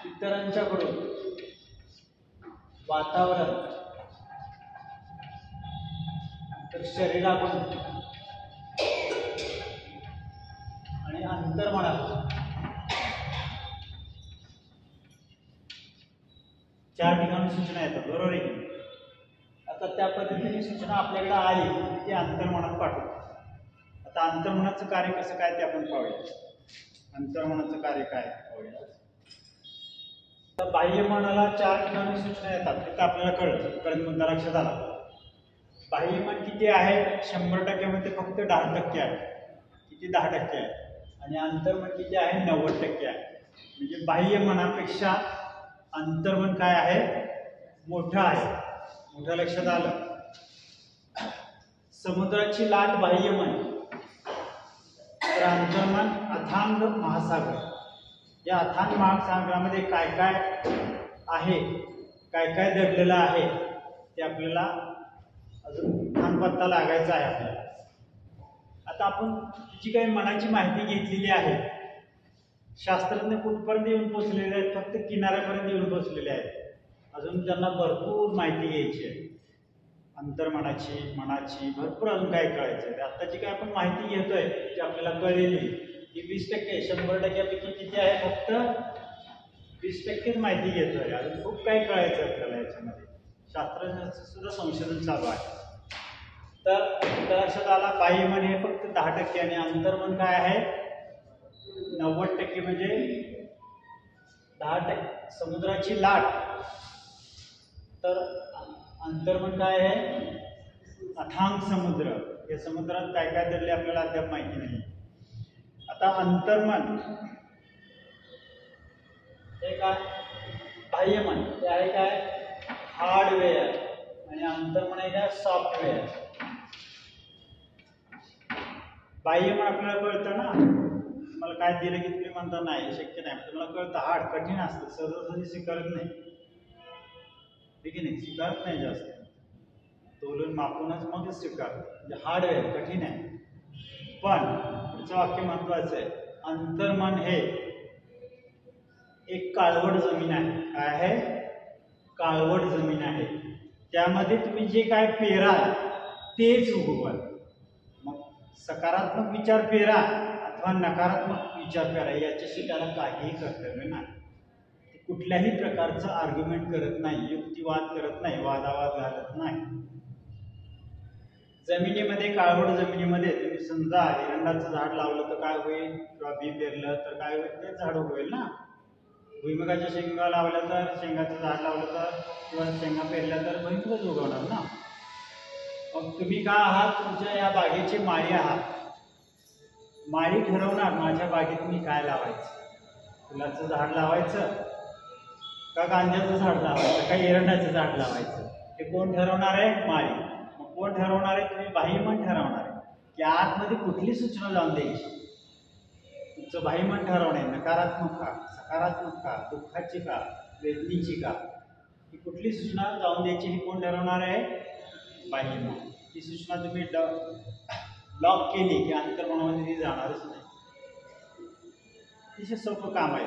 इतरांच्याकडून वातावरण तर शरीराकडून आणि अंतर्मनातून 4 ठिकाणी सूचना येतात, बरोबर आहे. आता त्या पद्धतीने सूचना आपल्याकडे आली ती अंतर्मनात पाठवतो. आता अंतर्मनाचं कार्य कसं काय ते आपण पाहूया. अंतर्मनाचं कार्य काय पाहूया. तर बाह्य मनाला 4 ठिकाणी सूचना येतात ते आपल्याला कळलं. परत मुद्दा लक्षात आला. बाह्य मन किती आहे? 100% मध्ये फक्त 10% आहे. किती? 10% आहे. आणि अंतर्मन किती आहे? 90% आहे. म्हणजे बाह्य मनापेक्षा अंतर्मन काय आहे? मोठं आहे. मोठं लक्षात आलं. समुद्राची लाट बाह्य मन, तर अंतर्मन अथांग महासागर. या अथांग महासागरामध्ये काय काय आहे, काय काय दडलेलं आहे ते आपल्याला अजून पत्ता लागायचा आहे आपल्याला. आता आपण जी काही मनाची माहिती घेतलेली आहे, शास्त्रज्ञ कुठपर्यंत येऊन पोहोचलेले आहेत? फक्त किनाऱ्यापर्यंत येऊन पोहोचलेले आहेत. अजून त्यांना भरपूर माहिती घ्यायची आहे. अंतर्मनाची, मनाची भरपूर अजून काय कळायचं आहे. आता जी काय आपण माहिती घेतोय ती आपल्याला कळलेली ती 20%. 100%पैकी किती आहे? फक्त 20%च माहिती घेतोय. अजून खूप काही कळायचं आपल्याला याच्यामध्ये. शास्त्रज्ञांचं सुद्धा संशोधन चालू आहे. तर लक्षात आला, बाह्य मन हे फक्त 10% आणि अंतर्मन काय आहे? 90%. म्हणजे 10%. समुद्राची लाट, तर अंतर्मन काय आहे? अथांग समुद्र. या समुद्रात काय काय दडले आपल्याला अद्याप माहिती नाही. आता अंतर्मन हे काय? बाह्य मन ते आहे काय? हार्डवेअर. आणि अंतर्मन आहे काय? सॉफ्टवेअर. बाह्य मन आपल्याला कळतं ना, मला काय दिलं की तुम्ही म्हणता नाही शक्य नाही, तुम्हाला कळतं. हार्ड, कठीण असतं, सहजासहजी स्वीकारत नाही, ठीक आहे. नाही स्वीकारत नाही जास्त, तोलून मापूनच मग स्वीकारत. म्हणजे हार्डवेअर कठीण आहे. पण पुढचं वाक्य महत्वाचं आहे. अंतर्मन हे एक काळवट जमीन आहे. काय आहे? काळवट जमीन आहे. त्यामध्ये तुम्ही जे काय पेराल तेच उगवाल. मग सकारात्मक विचार पेरा अथवा नकारात्मक विचार पेरा, याच्याशी त्याला काहीही कर्तव्य नाही. कुठल्याही प्रकारचं आर्ग्युमेंट करत नाही, युक्तिवाद करत नाही, वादावाद घालत नाही. जमिनीमध्ये, काळवट जमिनीमध्ये तुम्ही समजा एरंडाचं झाड लावलं तर काय होईल? किंवा बी पेरलं तर काय होईल? ते झाड होईल ना. भुईमुगाच्या शेंगा लावल्या तर, शेंगाचं झाड लावलं तर, किंवा शेंगा पेरल्या तर भुईमुगच उगवणार ना. मग तुम्ही काय आहात? तुमच्या या बागेचे माळी आहात. माळी ठरवणार माझ्या बागेत मी काय लावायचं. फुलाचं झाड लावायचं का गांजाचं झाड लावायचं का एरंडाचं झाड लावायचं, हे कोण ठरवणार आहे? माळी. मग कोण ठरवणार आहे? तुम्ही बाह्य मन ठरवणार आहे की आतमध्ये कुठली सूचना जाऊन द्यायची. तुमचं बाह्य मन ठरवणे, नकारात्मक का, सकारात्मक का, दुःखाची का, वेदनेची का, ही कुठली सूचना जाऊन द्यायची हे कोण ठरवणार आहे? बाह्य मन. ही सूचना तुम्ही ब्लॉक केली की अंतर्मनामध्ये ती जाणारच नाही. अतिशय सोपं काम आहे.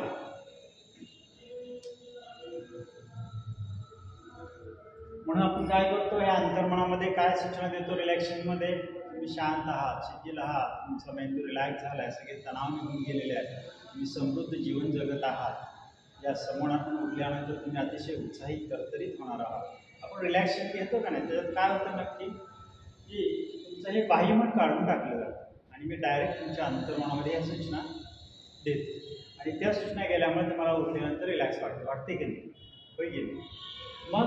म्हणून आपण काय करतो? या अंतर्मनामध्ये काय सूचना देतो? रिलॅक्सेशनमध्ये तुम्ही शांत आहात, शिथिल आहात, तुमचा मेंदू रिलॅक्स झाला आहे, सगळे तणाव निघून गेलेले आहेत, तुम्ही समृद्ध जीवन जगत आहात. या समोरातून उठल्यानंतर तुम्ही अतिशय उत्साहित, तरतरीत होणार आहात. आपण रिलॅक्सेशन घेतो का नाही? त्याच्यात काय होतं नक्की की तुमचं हे बाह्यमन काढून टाकलं जातं आणि मी डायरेक्ट तुमच्या अंतर्मनामध्ये या सूचना देतो. आणि त्या सूचना गेल्यामुळे तुम्हाला उठल्यानंतर रिलॅक्स वाटते की नाही? होय की नाही? मग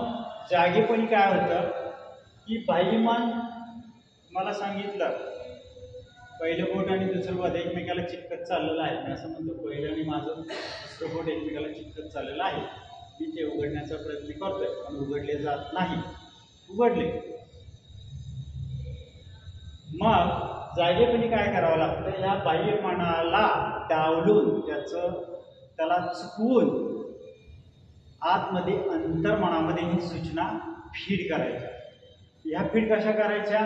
जागेपणी काय होतं की बाह्यमन मला सांगितलं पहिलं बोट आणि दुसरं बोट एकमेकाला चिटकत चाललेलं आहे. मी असं म्हणतो पहिलं आणि माझं दुसरं बोट एकमेकाला चिटकत चाललेलं आहे. मी ते उघडण्याचा प्रयत्न करतोय पण उघडले जात नाही. उघडले मग जागेपणी काय करावं लागतं? या बाह्यमनाला डावलून त्याला चुकवून आतमध्ये अंतर्मनामध्ये ही सूचना फीड करायच्या. ह्या फीड कशा करायच्या?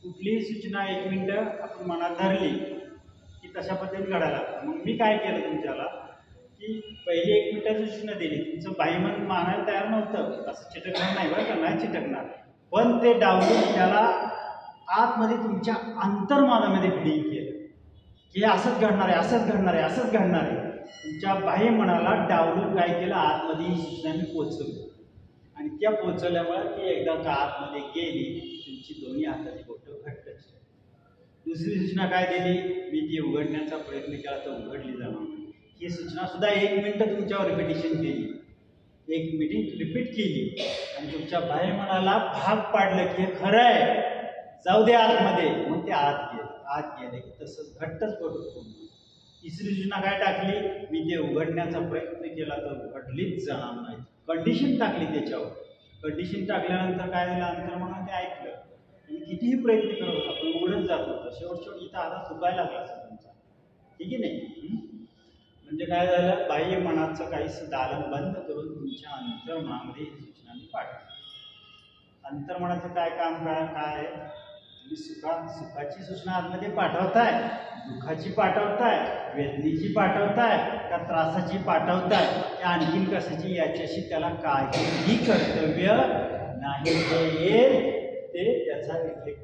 कुठलीही सूचना 1 मिनिट आपण मनात धरली की तशा पद्धतीने घडायला लागतं. मग मी काय केलं तुमच्याला की पहिली 1 मिनिटाची सूचना दिली, तुमचं बाह्यमन मानायला तयार नव्हतं, असं चिटकणार नाही बरं का, नाही चिटकणार, पण ते डावलून त्याला आतमध्ये तुमच्या अंतर्मनामध्ये फिडिंग केलं की असंच घडणार आहे, असंच घडणार आहे, असंच घडणार आहे. तुमच्या बाह्यमनाला डावलून काय केलं, आतमध्ये ही सूचना मी पोचवली आणि त्या पोचवल्यामुळे ती एकदा का आतमध्ये गेली, तुमची दोन्ही हाताची बोटं घट्ट झाली. दुसरी सूचना काय दिली, मी ती उघडण्याचा प्रयत्न केला तर उघडली जाणार नाही. ही सूचना सुद्धा 1 मिनिट तुमच्यावर रिपिटेशन केली, 1 मिनिट रिपीट केली आणि तुमच्या बाह्यमनाला भाग पाडलं की हे खरं आहे, जाऊ दे आतमध्ये. मग ते आत गेले की तसंच घट्टच बोट. तिसरी सूचना काय टाकली, मी ते उघडण्याचा प्रयत्न केला तर उघडलीच जाणार नाही. कंडिशन टाकली त्याच्यावर. कंडिशन टाकल्यानंतर काय झालं, अंतर्मनाने ते ऐकलं. आणि कितीही प्रयत्न करत होता पण उघडत जात होतं. शेवट इथं आता चुकायला लागला असं तुमचा, ठीक आहे नाही. म्हणजे काय झालं, बाह्य मनाचं काही दालन बंद करून तुमच्या अंतर्मनामध्ये ही सूचना मी पाठवली. अंतर्मनाचं काय काम काय आहे, तुम्ही सुखाची सूचना आतमध्ये पाठवताय, दुःखाची पाठवताय, वेदनेची पाठवताय का त्रासाची पाठवताय, आणखीन कशाची, याच्याशी त्याला काहीही कर्तव्य नाही. जे येईल ते त्याचा इफेक्ट.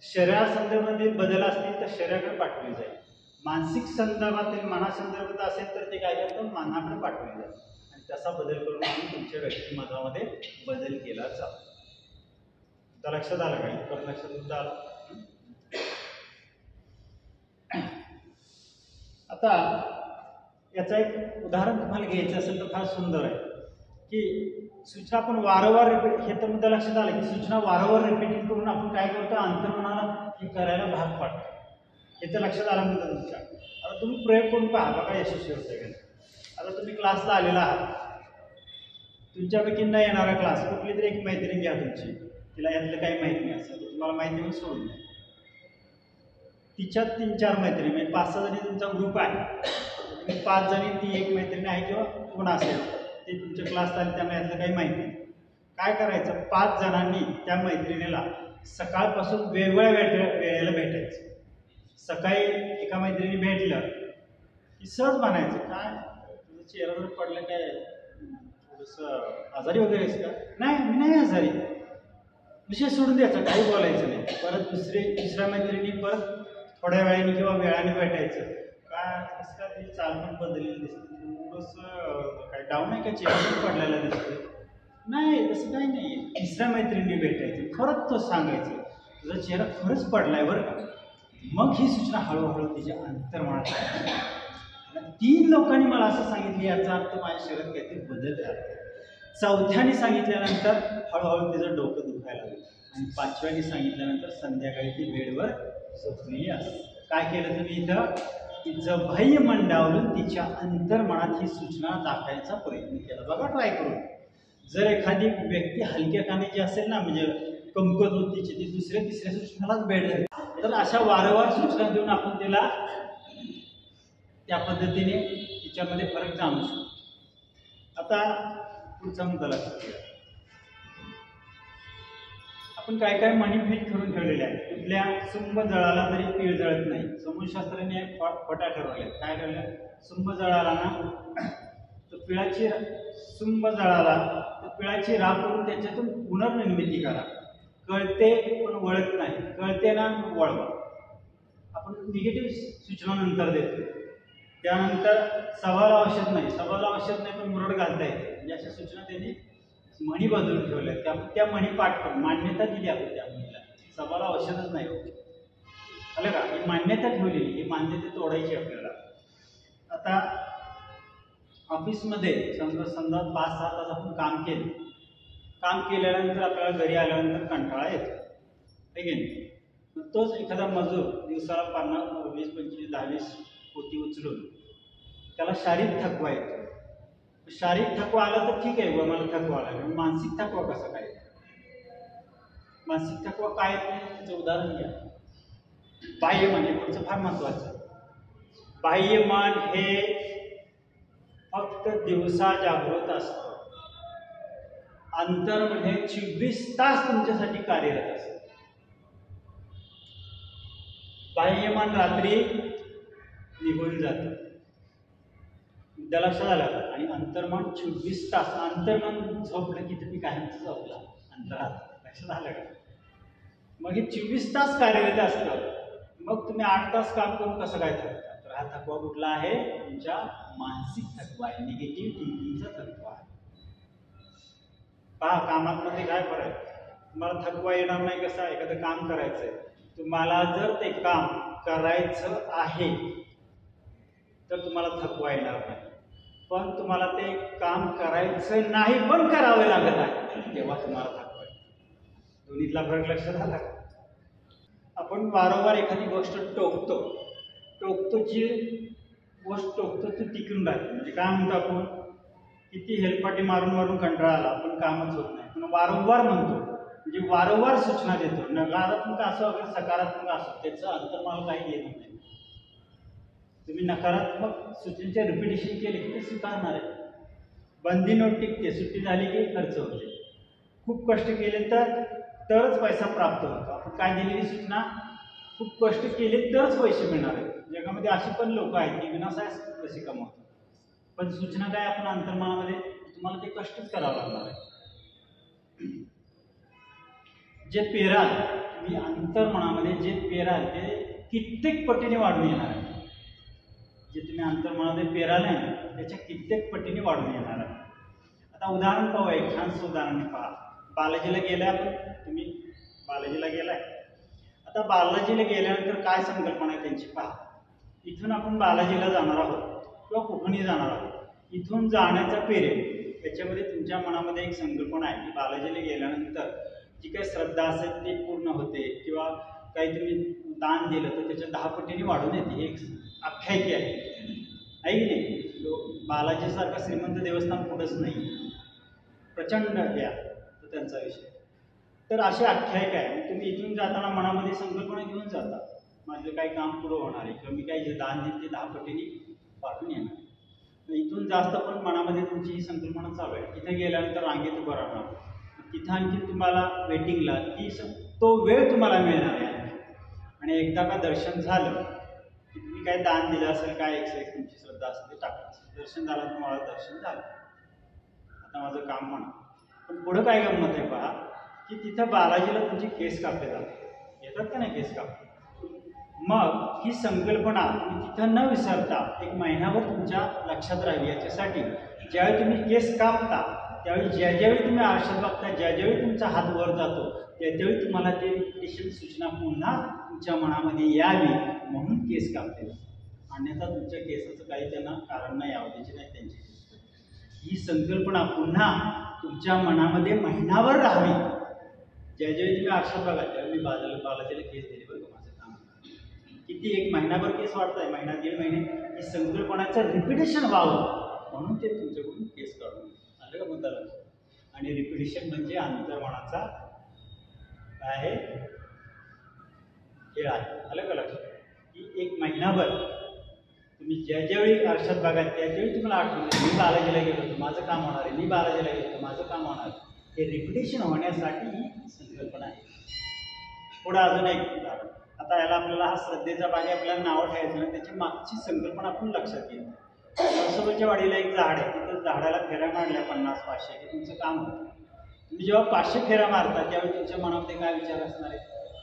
शरीरासंदर्भातील बदल असतील तर शरीराकडे पाठवले जाईल. मानसिक संदर्भातील मनासंदर्भात असेल तर ते काय करतं, मनाकडे पाठवले जाईल आणि तसा बदल करून तुमच्या व्यक्तिमत्वामध्ये बदल केला जातो. आता लक्षात आलं काय, परत लक्षात सुद्धा आलं. आता याचं एक उदाहरण तुम्हाला घ्यायचं असेल तर फार सुंदर आहे की सूचना आपण वारंवार रिपीट, हे तर मुद्दा लक्षात आलं की सूचना वारंवार रिपीटिंग करून आपण काय करतो, अंतर्मनाला हे करायला भाग पाडतो. हे तर लक्षात आलं मुद्दा तुमच्या. आता तुम्ही प्रयोग करून पहा, बघा यशस्वी होतं का. आता तुम्ही क्लासला आलेला आहात, तुमच्यापैकी न येणारा क्लास कुठली तरी एक मैत्रीण घ्या तुमची, तिला यातलं काही माहिती नाही असं तुम्हाला माहिती म्हणून सोडून द्या. तिच्यात 3-4 मैत्रिणी म्हणजे 5-6 जणी तुमचा ग्रुप आहे. 5 जणी ती एक मैत्रिणी आहे किंवा कोण असेल ते तुमच्या क्लासला आले, त्यांना यातलं काही माहिती नाही. काय करायचं, 5 जणांनी त्या मैत्रिणीला सकाळपासून वेगवेगळ्या वेळेला भेटायचं. सकाळी एका मैत्रिणी भेटलं की सहज म्हणायचं, काय तुझं चेहऱ्यावर पडलं, काय थोडंसं आजारी वगैरे आहेस का, नाही मी नाही आजारी, विषय सोडून द्यायचा, काही बोलायचं नाही. परत दुसऱ्या मैत्रिणी परत थोड्या वेळाने किंवा वेळाने भेटायचं, काय कसं काय तुझी चाल पण बदललेली दिसते, थोडंसं काय डाऊन आहे का, चेहऱ्यावर पडलेलं दिसतं, नाही तसं काही नाही. तिसऱ्या मैत्रिणी भेटायचं, खरंच तो सांगायचं तुझा चेहरा खरंच पडलाय बरं का. मग ही सूचना हळूहळू तिच्या अंतर्मनात 3 लोकांनी मला असं सांगितलं, याचा अर्थ माझ्या शरीरात काहीतरी बदल झाला. 4थ्याने सांगितल्यानंतर हळूहळू तिचं डोकं दुखायला लागलं आणि 5व्याने सांगितल्यानंतर संध्याकाळी ती बेडवर झोपलेली असते. काय केलं तुम्ही इथं, तिचं बाह्य मन डावलून तिच्या अंतर्मनात ही सूचना टाकायचा प्रयत्न केला. बघा ट्राय करून. जर एखादी व्यक्ती हलक्या कानाची असेल ना, म्हणजे कमकुवत वृत्तीची, ती दुसऱ्या तिसऱ्या सूचनालाच बेड झाली, तर अशा वारंवार सूचना देऊन आपण तिला त्या पद्धतीने तिच्यामध्ये फरक जाणू शकतो. आता पुढचा मुद्दा लक्षात घ्या. आपण काय काय मनी फिट करून ठेवलेले आहे. कुठल्या सुंभ जळाला तरी पीळ जळत नाही. समाजशास्त्राने खोटा ठरवले. काय ठरवलं, सुंभ जळाला ना तर पिळाची, सुंभ जळाला तर पिळाची राख करून त्याच्यातून पुनर्निर्मिती करा. कळते पण वळत नाही, कळते ना वळवा. आपण निगेटिव्ह सूचना नंतर देतो. त्यानंतर सवाल औषध नाही, सवाल औषध नाही पण मुरड घालता येते, म्हणजे अशा सूचना त्यांनी म्हणी बदलून ठेवल्या. त्या म्हणी पाठ करून मान्यता दिली आपण त्या म्हणीला. सवाल औषधच नाही होत, आलं का. ही मान्यता ठेवलेली, ही मान्यता तोडायची आपल्याला. आता ऑफिसमध्ये समजा 5-6 तास आपण काम केलं. काम केल्यानंतर आपल्याला घरी आल्यानंतर कंटाळा येतो, आहे की नाही. तोच एखादा मजूर दिवसाला 50, 20, 25, 10-20 पोती उचलून त्याला शारीरिक थकवा येतो. शारीरिक थकवा आला तर ठीक आहे, मला थकवा आला. मानसिक थकवा कसा काय, मानसिक थकवा काय येतो त्याचं उदाहरण घ्या. बाह्यमन हे पुढचं फार महत्वाचं. बाह्यमन हे फक्त दिवसा जागृत असतं, अंतर्मन हे 24 तास तुमच्यासाठी कार्यरत असतं. बाह्यमन रात्री निघून जातं. मुद्दा लक्षात आला. आणि अंतर्मन 24 तास, अंतर्मन झोपलं की तुम्ही कायमचं झोपला अंतरात, लक्षात आलं का? मग हे 24 तास कार्यरत असतं. मग तुम्ही 8 तास काम करून कसं काय थकता? तर हा थकवा कुठला आहे? तुमच्या मानसिक थकवा आहे, निगेटिव्ह थिंकिंगचा थकवा आहे. पहा कामामध्ये काय फरक, तुम्हाला थकवा येणार नाही कसा? एखादं काम करायचंय, तुम्हाला जर ते काम करायचं आहे तर तुम्हाला थकवा येणार नाही. पण तुम्हाला ते काम करायचं नाही पण करावं लागत आहे तेव्हा तुम्हाला थकवा येतो. दोन्हीतला फरक लक्षात आला? आपण वारंवार एखादी गोष्ट टोकतो जी गोष्ट टोकतो ती टिकून राहते. म्हणजे काय म्हणतो आपण, किती हेलपाटी मारून कंटाळा आला पण कामच होत नाही, पण वारंवार म्हणतो, म्हणजे वारंवार सूचना देतो. नकारात्मक असो अगर सकारात्मक असो, त्याचं अंतर्मनाला काही घेणं नाही. तुम्ही नकारात्मक सूचनेचे रिपिटेशन केले की ते स्वीकारणार आहे. बंदी नोट टिकते, सुट्टी झाली की खर्च होते. खूप कष्ट केले तरच पैसा प्राप्त होतो. आपण काय दिलेली सूचना, खूप कष्ट केले तरच पैसे मिळणार आहेत. जगामध्ये अशी पण लोक आहेत की विनासायास पैसे कमवतात, पण सूचना काय, आपण अंतर्मनामध्ये तुम्हाला ते कष्टच करावं लागणार आहे. जे पेराल तुम्ही अंतर्मनामध्ये, जे पेराल ते कित्येक पटीने वाढून येणार आहे. जे तुम्ही अंतर्मनामध्ये पेराल आहे त्याच्या कित्येक पटीने वाढून येणार आहे. आता उदाहरण पाहूया, एक छानसं उदाहरण पहा. बालाजीला गेलाय आपण, तुम्ही बालाजीला गेलाय. आता बालाजीला गेल्यानंतर काय संकल्पना आहे त्यांची पहा. इथून आपण बालाजीला जाणार आहोत किंवा कुठूनही जाणार आहोत. इथून जाण्याचा पिरियड याच्यामध्ये तुमच्या मनामध्ये एक संकल्पना आहे की बालाजीला गेल्यानंतर जी काही श्रद्धा असेल ती पूर्ण होते, किंवा काही तुम्ही दान दिलं तर त्याच्या 10 पटीने वाढून येते. ही एक आख्यायिकी आहे की नाही? बालाजीसारखं श्रीमंत देवस्थान कुठंच नाही, प्रचंड घ्या तर त्यांचा विषय. तर अशी आख्यायिका आहे. तुम्ही इथून जाताना मनामध्ये संकल्पना घेऊन जाता, माझं काही काम पुरं होणार आहे, किंवा मी काही जे दान देईल ते 10 पटीने वाढून येणार. इथून जास्त पण मनामध्ये तुमची ही संकल्पना चालू आहे. तिथे गेल्यानंतर रांगेत उभं राहणार, तिथं आणखी तुम्हाला वेटिंगला तो वेळ तुम्हाला मिळणार आहे. आणि एकदा का दर्शन झालं की तुम्ही काय दान दिलं असेल, काय एक्सरसाइज तुमची श्रद्धा असेल ते टाकायचं. दर्शन झालं तुम्हाला, दर्शन झालं, आता माझं काम म्हणा. पण पुढं काय गंमत आहे पहा, की तिथं बालाजीला तुमचे केस कापले जातात, येतात का नाही केस कापले. मग ही संकल्पना तुम्ही तिथं न विसरता एक महिनाभर तुमच्या लक्षात राहावी याच्यासाठी ज्यावेळी तुम्ही केस कापता त्यावेळी ज्यावेळी तुम्ही आरशात बघता, ज्यावेळी तुमचा हात वर जातो त्यावेळी तुम्हाला ते रिपिटेशन सूचना पुन्हा तुमच्या मनामध्ये यावी म्हणून केस कापते. अन्यथा तुमच्या केसाचं काही त्यांना कारण नाही, आवडीचे नाही त्यांची. ही संकल्पना पुन्हा तुमच्या मनामध्ये महिनाभर राहावी. ज्यावेळी तुम्ही आरशात बघा त्यावेळी मी बालाजीला केस दिली बरं का, माझं काम किती, एक महिनाभर केस वाढताय, महिना 1.5 महिने, ही संकल्पनाचं रिपिटेशन व्हावं म्हणून ते तुमच्याकडून केस काढून आलं का मुद्दा. आणि रिपिटेशन म्हणजे अंतर्मनाचा काय आहे, खेळ आहे. आलं का लक्षात? की एक महिनाभर तुम्ही ज्यावेळी आरशात बघा त्यावेळी तुम्हाला आठवण, मी बालाजीला गेलो होतो माझं काम होणार आहे, मी बालाजीला गेलो होतो माझं काम होणार आहे. हे रिपिटेशन होण्यासाठी ही संकल्पना आहे. पुढं अजून एक उदाहरण. आता याला आपल्याला हा श्रद्धेचा भाग आहे, आपल्याला नावं ठेवायचं ना, त्याची मागची संकल्पना आपण लक्षात घेऊ. नरसोबाच्या वाडीला एक झाड आहे, तिथं झाडाला फेऱ्या मारल्या 50-500 की तुमचं काम होतं. तुम्ही जेव्हा 500 फेऱ्या मारता त्यावेळी तुमच्या मनामध्ये काय विचार असणार आहे,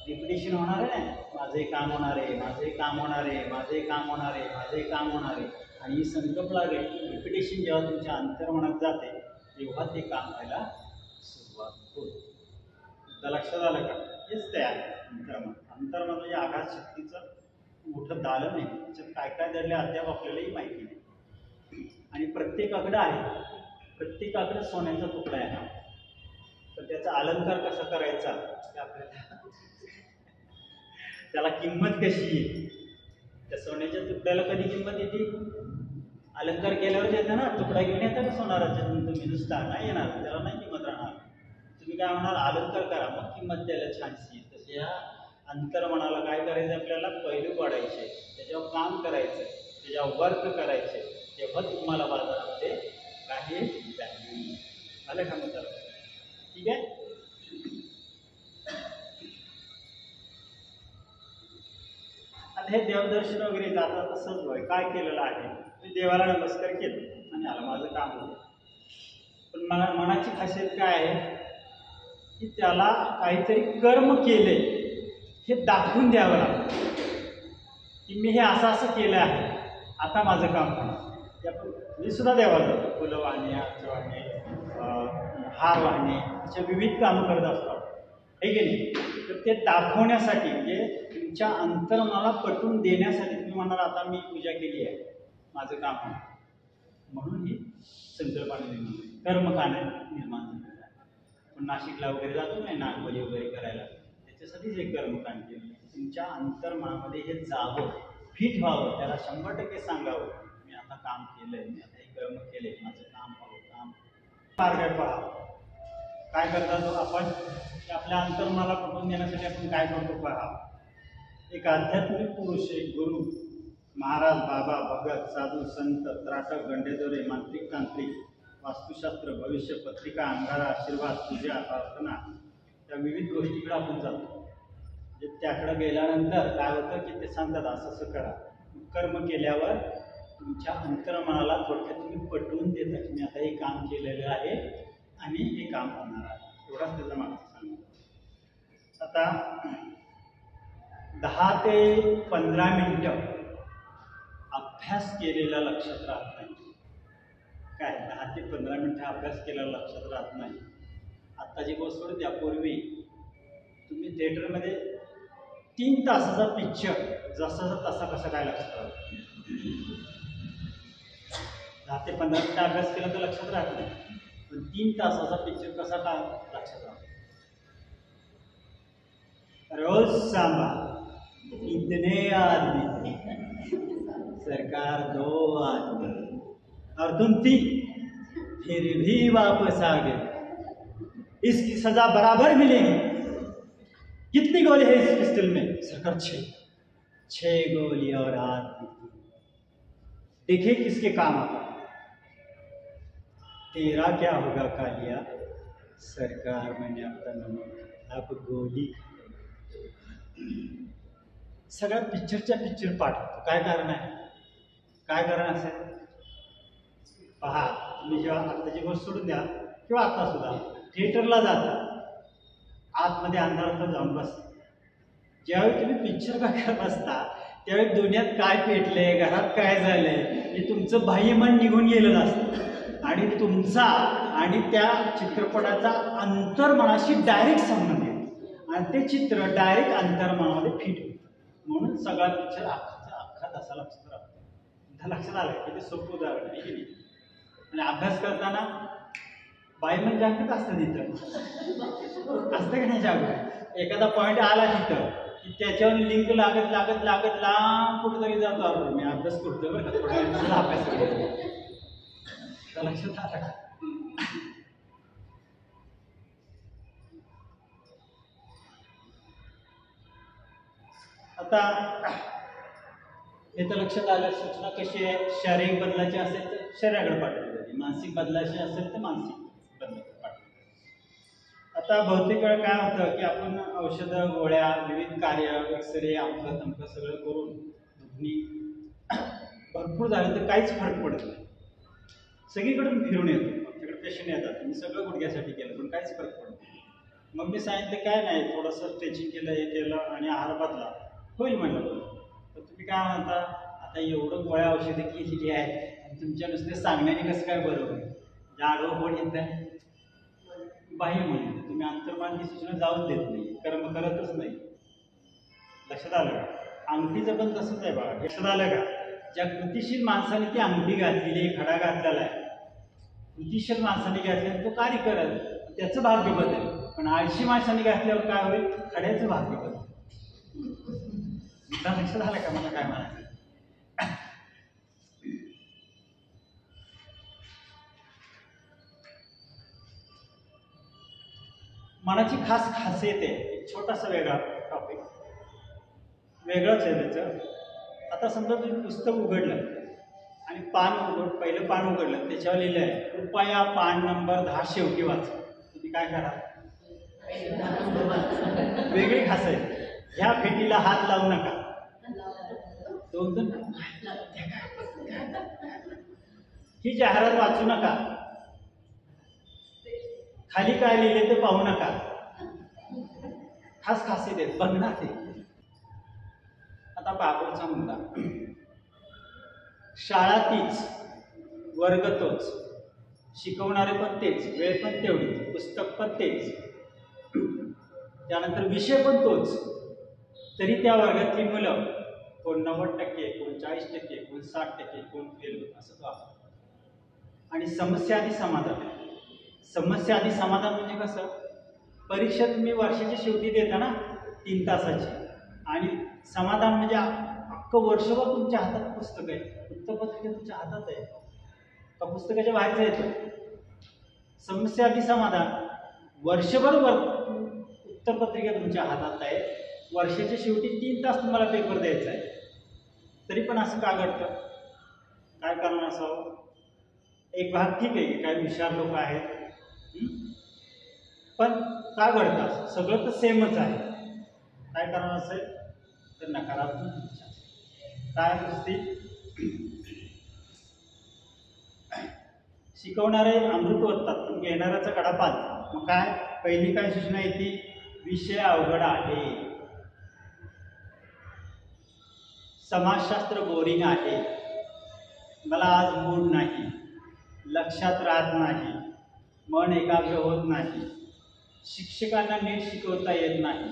रिपिटेशन होणार आहे ना, माझंही काम होणार आहे, माझंही काम होणार आहे, माझंही काम होणार आहे, माझंही काम होणार आहे. आणि ही संकल्पना रिपिटेशन जेव्हा तुमच्या अंतर्मनात जाते तेव्हा ते काम व्हायला सुरुवात होते. तर लक्षात आलं का? हेच तयार अंतर्मन. अंतर्मन म्हणजे आघात शक्तीचं मोठं दालन आहे, त्याच्यात काय काय दडले अद्याप आपल्यालाही माहिती नाही. आणि प्रत्येकाकडं आहे, प्रत्येकाकडे सोन्याचा तुकडा आहे, तर त्याचा अलंकार कसा करायचा ते आपल्याला त्याला किंमत कशी येईल, त्या सोन्याच्या तुकड्याला कधी किंमत येते, अलंकार केल्यावर येतं ना. तुकडा घेऊन येतं का सोनाराच्या, तुम्ही नुसता नाही येणार, त्याला नाही किंमत राहणार. तुम्ही काय म्हणाल, अलंकार करा मग किंमत द्यायला छानशी येईल. तसे या अंतर्मनाला काय करायचं, आपल्याला पैलू पाडायचे, त्याच्यावर काम करायचं, त्याच्यावर वर्क करायचे, तेव्हा तुम्हाला बाजारामध्ये काही व्हॅल्यू आलं का म्हणतात. ठीक आहे. आता आता हे देवदर्शन वगैरे जाता तसंच होय, काय केलेलं आहे मी देवाला नमस्कार केलं आणि आला माझं काम होतं. पण मला मनाची खासियत काय आहे की त्याला काहीतरी कर्म केले हे दाखवून द्यावं लागतं की मी हे असं असं केलं आहे, आता माझं काम होणार. मी सुद्धा देवाला जातो, फुलं वाहणे, आरचं वाहणे, हार वाहणे, अशा विविध कामं करत असतो हे की नाही. तर ते दाखवण्यासाठी म्हणजे तुमच्या अंतर्मनाला पटवून देण्यासाठी तुम्ही म्हणाल आता मी पूजा केली आहे, माझं काम आहे, म्हणून ही संकल्पना निर्माण कर्मकांड निर्माण झालेलं आहे. पण नाशिकला वगैरे जातो नाही नागबली वगैरे करायला, त्याच्यासाठीच एक कर्मकांड केलं. तुमच्या अंतर्मनामध्ये हे जावं, फिट व्हावं, त्याला 100% सांगावं मी आता काम केलंय, मी आता हे कर्म केले, माझं काम व्हावं, काम मार्ग पहा. काय करतो आपण की आपल्या अंतर्मनाला पटवून देण्यासाठी आपण काय करतो पहा. एक आध्यात्मिक पुरुष, एक गुरु महाराज, बाबा, भगत, साधू, संत, त्राटक, गंडेदोरे, मांत्रिक, तांत्रिक, वास्तुशास्त्र, भविष्य, पत्रिका, अंगारा, आशीर्वाद, पूजा, प्रार्थना, त्या विविध गोष्टीकडे आपण जातो. म्हणजे त्याकडे गेल्यानंतर काय होतं की ते सांगतात असं असं करा. कर्म केल्यावर तुमच्या अंतर्मनाला थोडक्यात तुम्ही पटवून देता की मी आता हे काम केलेलं आहे आणि हे काम होणार आहे, एवढाच त्याचा मागचा सांगतो. आता 10 ते 15 मिनिटं अभ्यास केलेला लक्षात राहत नाही. काय 10 ते 15 मिनिटं अभ्यास केलेला लक्षात राहत नाही. आत्ताची गोष्ट सोडून त्यापूर्वी तुम्ही थिएटरमध्ये 3 तासाचा पिक्चर जसाचा तसा कसा काय लक्षात राहतो. 10 ते 15 मिनिटं अभ्यास केला तर लक्षात राहत नाही, पण 3 तासाचा पिक्चर कसा काय लक्षात राहतो. रोज सांबा इतने आदमी, सरकार 2 आदमी और तुम 3, फिर भी वापस आ गए, इसकी सजा बराबर मिलेगी. कितनी गोली है इस पिस्टल में? सरकार 6 गोली और आदमी. देखिए किसके काम आता. तेरा क्या होगा कालिया? सरकार मैंने आपका नमक, आप गोली. सगळ्या पिक्चरच्या पिक्चर पाठवतो. काय कारण आहे? काय कारण असेल पहा. तुम्ही जेव्हा आत्ताची गोष्ट सोडून द्या किंवा आता सुद्धा थिएटरला जाता, आतमध्ये अंधारात जाऊन बसता, ज्यावेळी तुम्ही पिक्चर बघत असता त्यावेळी दुनियात काय पेटले, घरात काय झालंय हे तुमचं बाह्यमन निघून गेलेलं असतं आणि तुमचा आणि त्या चित्रपटाचा अंतर्मनाशी डायरेक्ट संबंध येतो आणि ते चित्र डायरेक्ट अंतर्मनामध्ये फिट होतं. म्हणून सगळा पिक्चर अख्खा तसा लक्षात राहतो. तुमच्या लक्षात आलं की ते सोपं उदाहरण आहे की नाही. आणि अभ्यास करताना बाह्यमन जागृत असतं तिथं, असतं का नाही जागृत. एखादा पॉईंट आला तिथं की त्याच्यावर लिंक लागत लागत लागत लांब कुठेतरी जातो आपण. मी अभ्यास करतोय बरं का, थोड्या वेळ अभ्यास करतो. लक्षात आलं का? आता हे तर लक्षात आलं. सूचना कशी आहे, शारीरिक बदलाची असेल तर शरीराकडे पाठवली जाते, मानसिक बदलाची असेल तर मानसिक बदलाकडे पाठवली. आता बहुतेक वेळ काय होतं की आपण औषधं, गोळ्या, विविध कार्य, एक्सरे, अमकं तमकं सगळं करून दुखणी भरपूर झालं तर काहीच फरक पडत नाही. सगळीकडून फिरून येतो, आमच्याकडे पेशंट येतात, मी सगळं गुडघ्यासाठी केलं पण काहीच फरक पडत नाही. मग मी सांगितलं काय नाही, थोडंसं स्ट्रेचिंग केलं, हे केलं आणि आहार बदला, होईल म्हणलं. तर तुम्ही काय म्हणता, आता एवढं गोळ्या औषधं केलेली आहेत आणि तुमच्या नुसते सांगण्याने कसं काय बरं होईल. आडवं कोण येत आहे, बाह्य म्हणून तुम्ही अंतर्मानची सूचना जाऊच देत नाही, कर्म करतच नाही. लक्षात आलं का? अंगठीचं पण तसंच आहे बघा. लक्षात आलं का? ज्या कृतिशील माणसाने ती अंगठी घातलेली, खडा घातलेला आहे, कृतिशील माणसाने घातले तो कार्य करत, त्याचं भाग्य बदल. पण आळशी माणसाने घातल्यावर काय होईल, खड्याचं भाग्य बदल. लक्षात आलं का मला काय म्हणायचं? मनाची खास खासियत आहे. एक छोटासा वेगळा टॉपिक, वेगळंच आहे त्याचं. आता समजा तुम्ही पुस्तक उघडलं आणि पहिलं पान उघडलं, त्याच्यावर लिहिलं आहे कृपया पान नंबर 10 शेवटी वाचा. तुम्ही काय करा, वेगळी खास आहे, ह्या फेटीला हात लावू नका. दोन दोन ही जाहिरात वाचू नका. खाली काय लिहिले ते पाहू नका. खास खासियत आहेत बघणार ते. आता बाबूचा मुद्दा. शाळा तीच, वर्ग तोच, शिकवणारे पण तेच, वेळ पण तेवढीच, पुस्तक पण तेच, त्यानंतर विषय पण तोच. तरी त्या वर्गातली मुलं कोण 90%, कोण 40%, कोण 60%, कोण फेल होत असं तो आहे. आणि समस्या आधी समाधान. समस्या आधी समाधान म्हणजे कसं, परीक्षा तुम्ही वर्षाच्या शेवटी देता ना 3 तासाची, आणि समाधान म्हणजे अख्खं वर्षभर तुमच्या हातात पुस्तक आहे, उत्तरपत्रिका तुमच्या हातात आहे का पुस्तकाच्या बाहेरचं येतं. समस्या आधी समाधान. वर्षभर उत्तरपत्रिका तुमच्या हातात आहे, वर्षाच्या शेवटी 3 तास तुम्हाला पेपर द्यायचा आहे. तरी पण असं का घडतं, काय कारण असावं. एक भाग ठीक आहे की काही हुशार लोक आहेत, पण का घडतं सगळं तर सेमच आहे. काय कारण असेल तर नकारात्मक विचार. काय असतील शिकवणारे अमृत ओततात पण घेणाऱ्याचा कडा पालतात. मग काय पहिली काय सूचना येते, विषय अवघड आहे, समाजशास्त्र बोरिंग आहे, मला आज मूड नाही, लक्षात राहत नाही, मन एकाग्र होत नाही, शिक्षकांना नीट शिकवता येत नाही.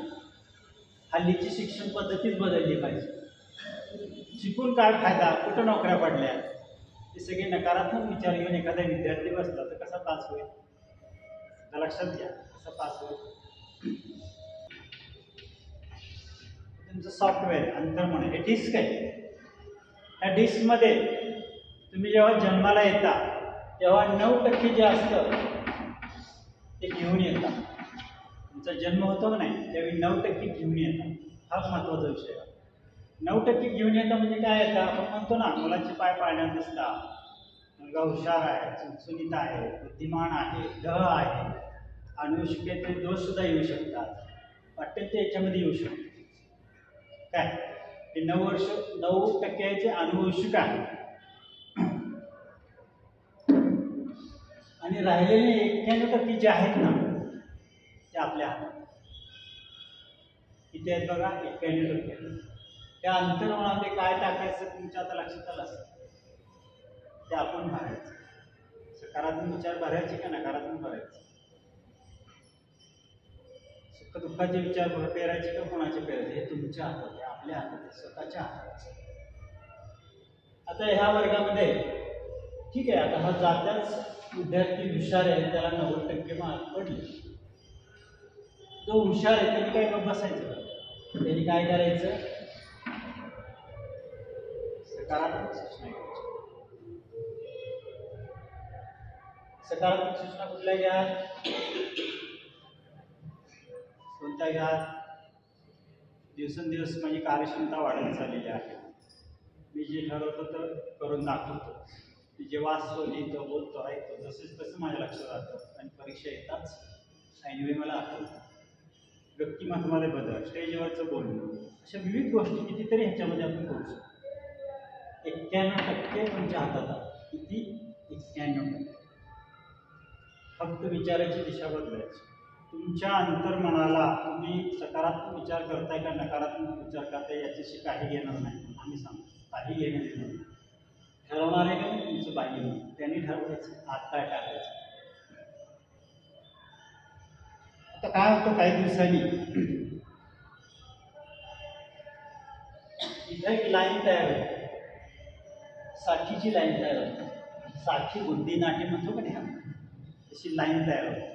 हल्लीची शिक्षण पद्धतीच बदलली पाहिजे. शिकून काय फायदा, कुठं नोकऱ्या पडल्या. हे सगळे नकारात्मक विचार घेऊन एखादा विद्यार्थी बसला तर कसा पास होईल, लक्षात घ्या कसा पास होईल. तुमचं सॉफ्टवेअर अंतर्मन हे डिस्क आहे. या डिस्कमध्ये तुम्ही जेव्हा जन्माला येता तेव्हा 9% जे असतं ते घेऊन येतात. तुमचा जन्म होतो का नाही त्यावेळी 9% घेऊन येतात. हाच महत्त्वाचा विषय आहे. 9% घेऊन येतं म्हणजे काय येतं, आपण म्हणतो ना मुलाचे पाय पाळण्यात दिसतात, मुलगा हुशार आहे, सुनीत आहे, बुद्धिमान आहे, ढ आहे, अनुष्केचे दोष सुद्धा येऊ शकतात, वाटेल ते याच्यामध्ये येऊ शकतात. काय हे 9% अनुवंशिक आहे. आणि राहिलेले 91% जे आहेत ना ते आपल्या हातात. किती आहेत बघा, 91%. त्या अंतर्मनामध्ये काय टाकायचं तुमच्या आता लक्षात आलं असेल, ते आपण भरायचं. सकारात्मक विचार भरायचे का नकारात्मक भरायचे, सुख दुःखाचे विचार पेरायचे का कोणाचे पेरायचे, हे तुमच्या हातात आहे, आपल्या हातात आहे, स्वतःच्या हातात. आता ह्या वर्गामध्ये ठीक आहे, आता हा जात्याच विद्यार्थी हुशार आहे, त्याला 90% मार्क पडले. जो हुशार आहे त्यांनी काय मग बसायचं, त्यांनी काय करायचं, सकारात्मक सूचना घ्यायची. सकारात्मक सूचना कुठल्या घ्या, कोणत्या घ्या. दिवसेंदिवस माझी कार्यक्षमता वाढत चाललेली आहे. मी जे ठरवतो तर करून दाखवतो. मी जे वाचतो, लिहितो, बोलतो, ऐकतो जसंच तसं माझ्या लक्षात राहतं आणि परीक्षा येताच ऐनवेळी मला आठवतं. व्यक्तिमत्वामध्ये बदल, स्टेजवरचं बोलणं, अशा विविध गोष्टी कितीतरी ह्याच्यामध्ये आपण करू शकतो. 91% तुमच्या हातात आहे. किती, 91%. फक्त विचाराची दिशा बदलायची. तुमच्या अंतर्मनाला तुम्ही सकारात्मक विचार करताय का नकारात्मक विचार करताय याच्याशी काही घेणार नाही. आम्ही सांगतो काही घेणं देणार नाही. ठरवणार आहे का तुमचं बाह्य मन, त्यांनी ठरवायचं आत काय टाकायचं. आता काय होतं, काही दिवसांनी इथं एक लाईन तयार होते, साखीची लाईन तयार होते. साखी बुद्धी नाट्य म्हणतो का नाही, तशी लाईन तयार होते.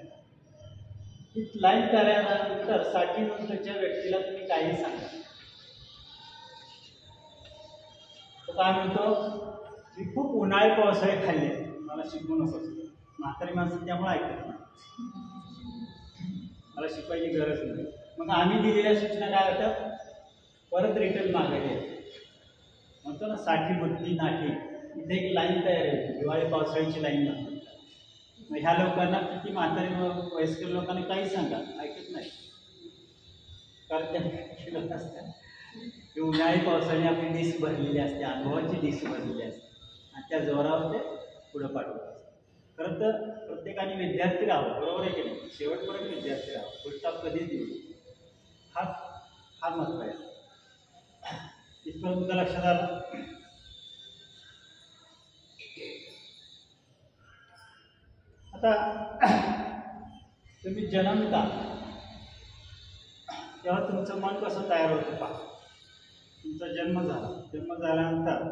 ही लाईन तयार झाल्यानंतर साठी नंतरच्या व्यक्तीला तुम्ही काही सांगा, तो काय म्हणतो, मी खूप उन्हाळे पावसाळे खाल्ले, मला शिकवू नकोस. म्हातारी माणसं त्यामुळे ऐकत नाही, मला शिकवायची गरज नाही. मग आम्ही दिलेल्या सूचना काय होत्या, परत रिटर्न मागायला म्हणतो ना, साठी बुद्धी नाठी. इथे एक लाईन तयार होती, दिवाळी पावसाळ्याची लाईन लागते. मग ह्या लोकांना किती म्हातारी वयस्कर लोकांना काही सांगा ऐकत नाही, कारण त्या लोक असतात की उन्हाळी पावसाने आपली डिश भरलेली असते, अनुभवाची डिश भरलेली असते आणि त्या जोरावर ते पुढं पाठवत असते. खरं तर प्रत्येकाने विद्यार्थी राहावं, बरोबर आहे की नाही? शेवटपर्यंत विद्यार्थी राहावं, फुल स्टॉप कधीच देऊ नये. हा महत्त्व आहे. इथपर्यंत तुमचं लक्षात आलं? आता तुम्ही जन्मता तेव्हा तुमचं मन कसं तयार होतं पहा. तुमचा जन्म झाला, जन्म झाल्यानंतर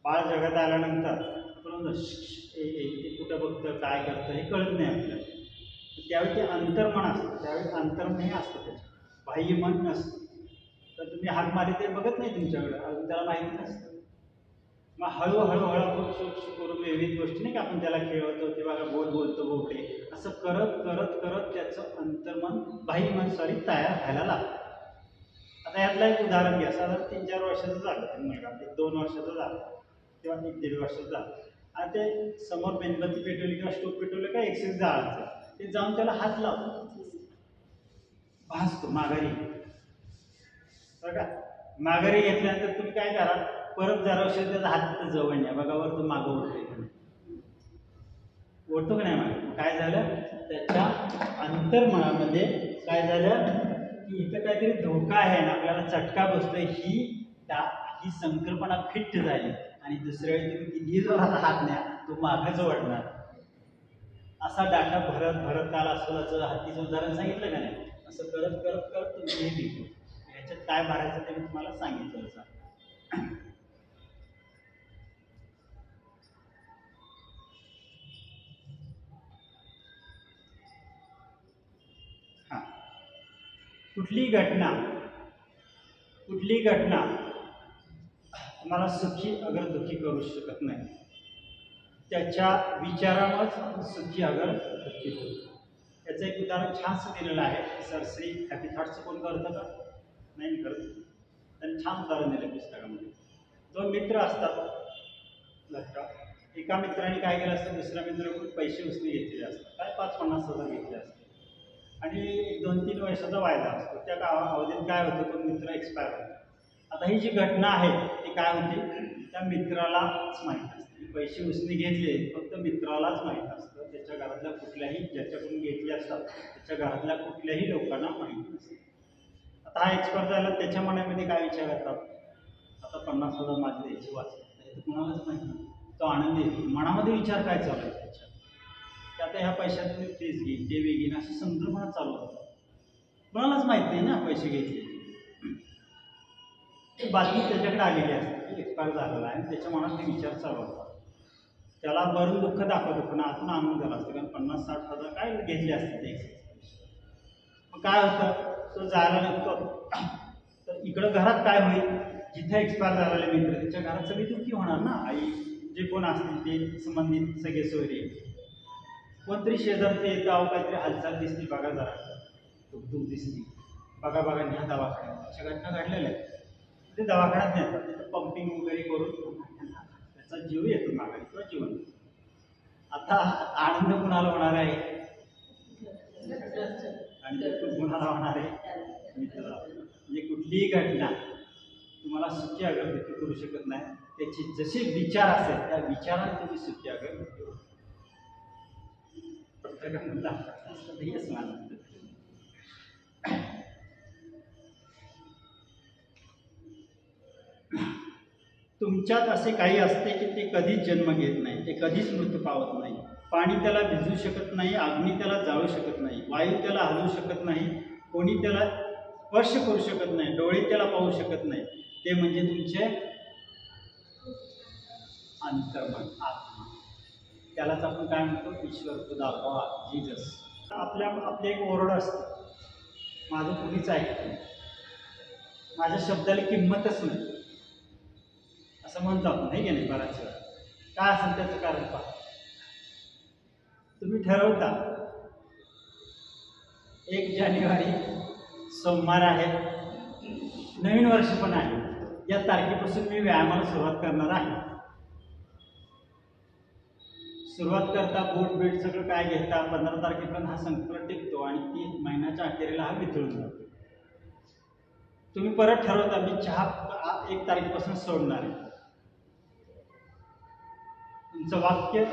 बाळ जगात आल्यानंतर ते कुठं बघतं, काय करतं हे कळत नाही आपल्याला. त्यावेळी ते अंतर्मन असतं, त्यावेळी अंतर्मन हे असतं, त्याचं बाह्य मन नसतं. तर तुम्ही हाक मारी ते बघत नाही तुमच्याकडं, अजून त्याला माहिती नसतं. मग हळूहळू आपण करून विविध गोष्टी नाही का आपण त्याला खेळवतो किंवा बोलतो बोबडे, असं करत करत करत त्याचं अंतर्मन तयार व्हायला लागतं. आता यातलं एक उदाहरण घ्या. साधारण 3-4 वर्षाचं झालं ते मुलगा, 1-2 वर्षाचं झालं किंवा 1-1.5 वर्षाचं झालं आणि ते समोर मेणबत्ती पेटवली किंवा स्टोव पेटवलं का एक्सेस जाळायचं, ते जाऊन त्याला हात लावतो, भासतो माघारी. बरं का, माघारी घेतल्यानंतर तुम्ही काय करा, परत जरा वर्षात त्याचा हात जवळ न्या, बघा वर तो मागं ओढतो का नाही मागे. काय झालं, त्याच्या अंतर्मनामध्ये काय झालं की इथं काहीतरी धोका आहे आणि आपल्याला चटका बसतोय, ही संकल्पना फिट झाली आणि दुसऱ्या वेळी तुम्ही किती जोरात हात न्या, तो मागच ओढणार. असा डाटा भरत काल असं हातीचं उदाहरण सांगितलं का नाही, असं करत करत करत तुम्ही हे लिहितो. ह्याच्यात काय भरायचं ते मी तुम्हाला सांगितलं. हां, कुठली घटना तुम्हाला सुखी अगर दुःखी करू शकत नाही, त्याच्या विचारामुळेच सुखी अगर दुःखी होतो. याचं एक उदाहरण छानसं दिलेलं आहे. सरश्री हॅपी थॉट्सचं कोण करतं का? नाही करत. त्यांनी छान उदाहरण दिलं पुस्तकामध्ये. 2 मित्र असतात. एका मित्राने काय केलं असतं, दुसऱ्या मित्राकडून पैसे उसने घेतलेले असतात, काय 5-50 हजार घेतले असतात आणि 2-3 वर्षाचा वायदा असतो. त्या अवधीत काय होतं, तो मित्र एक्सपायर होतो. आता ही जी घटना आहे ती काय होती, त्या मित्रालाच माहीत असते. पैसे उसने घेतले फक्त मित्रालाच माहीत असतं, त्याच्या घरातल्या कुठल्याही, ज्याच्याकडून घेतले असतात त्याच्या घरातल्या कुठल्याही लोकांना माहीत नसते. आता हा एक्सपायर झाला, त्याच्या मनामध्ये काय विचार येतात, आता 50,000 माझे द्यायचे वाचले, हे तर कुणालाच माहीत नाही. तो आनंदी येतो, मनामध्ये विचार काय चालू आहे त्याच्या, की आता ह्या पैशात मी फ्रीज घेईन, ते वेगळीन, असं संकल्पना चालू होतं. कुणालाच माहीत नाही ना पैसे घेतले. ती बातमी त्याच्याकडे आलेली असते की एक्सपायर झालेला आहे आणि त्याच्या मनात ते विचार चालू होतात. त्याला वरून दुःख दाखवतो पण आतून आनंद झाला असतो, कारण 50-60 हजार काय घेतले असते ते. मग काय होतं, तो जायला लागतो. तर इकडं घरात काय होईल, जिथे एक्सपायर झालेले मित्र त्याच्या घरात सगळी दुःखी होणार ना. आई, जे कोण असतील ते संबंधित सगळे सोयरे, कोणतरी शेजारचे येतं, अहो काहीतरी हालचाल दिसली, बघा जरा दुःख दिसली, बघा न्या दवाखान्यात, अशा घटना घडलेल्या आहेत. ते दवाखान्यात नेतात, तिथं पंपिंग वगैरे करून त्याचा जीव येतो माघारी किंवा जीवन. आता आनंद कुणाला होणार आहे आणि दुःख कुणाला होणार आहे, मित्राला. म्हणजे कुठलीही घटना तुम्हाला सुखी अगर दुःखी करू शकत नाही, त्याची जसे विचार असेल त्या विचाराने तुम्ही सुखी अगर दुःखी होता. प्रत्येकाला हेच मानत. तुमच्यात असे काही असते की ते कधीच जन्म घेत नाही, ते कधीच मृत्यू पावत नाही. पाणी त्याला भिजू शकत नाही, अग्नी त्याला जाळू शकत नाही, वायू त्याला हलवू शकत नाही, कोणी त्याला स्पर्श करू शकत नाही, डोळे त्याला पाहू शकत नाही. ते म्हणजे तुमचे अंतर्मन, आत्मा. त्यालाच आपण काय म्हणतो, ईश्वर, खुदा, जीजस. आपली एक ओरड असते, माझं कुणीच ऐकत नाही, माझ्या शब्दाला किंमतच नाही, असं म्हणतो आपण, नाही की नाही. बराच वेळा काय असेल त्याचं कारण पहा. तुम्ही ठरवता 1 जानेवारी सोमवार आहे, नवीन वर्ष पण आहे, या तारखेपासून मी व्यायामाला सुरुवात करणार आहे. सुरुवात करता बूट बीट सगळं काय घेता, 15 तारखेपर्यंत हा संकल्प टिकतो आणि 3 महिन्याच्या अखेरीला हा वितळून जातो. तुम्ही परत ठरवता मी चहा 1 तारखेपासून सोडणार आहे. तुमचं वाक्य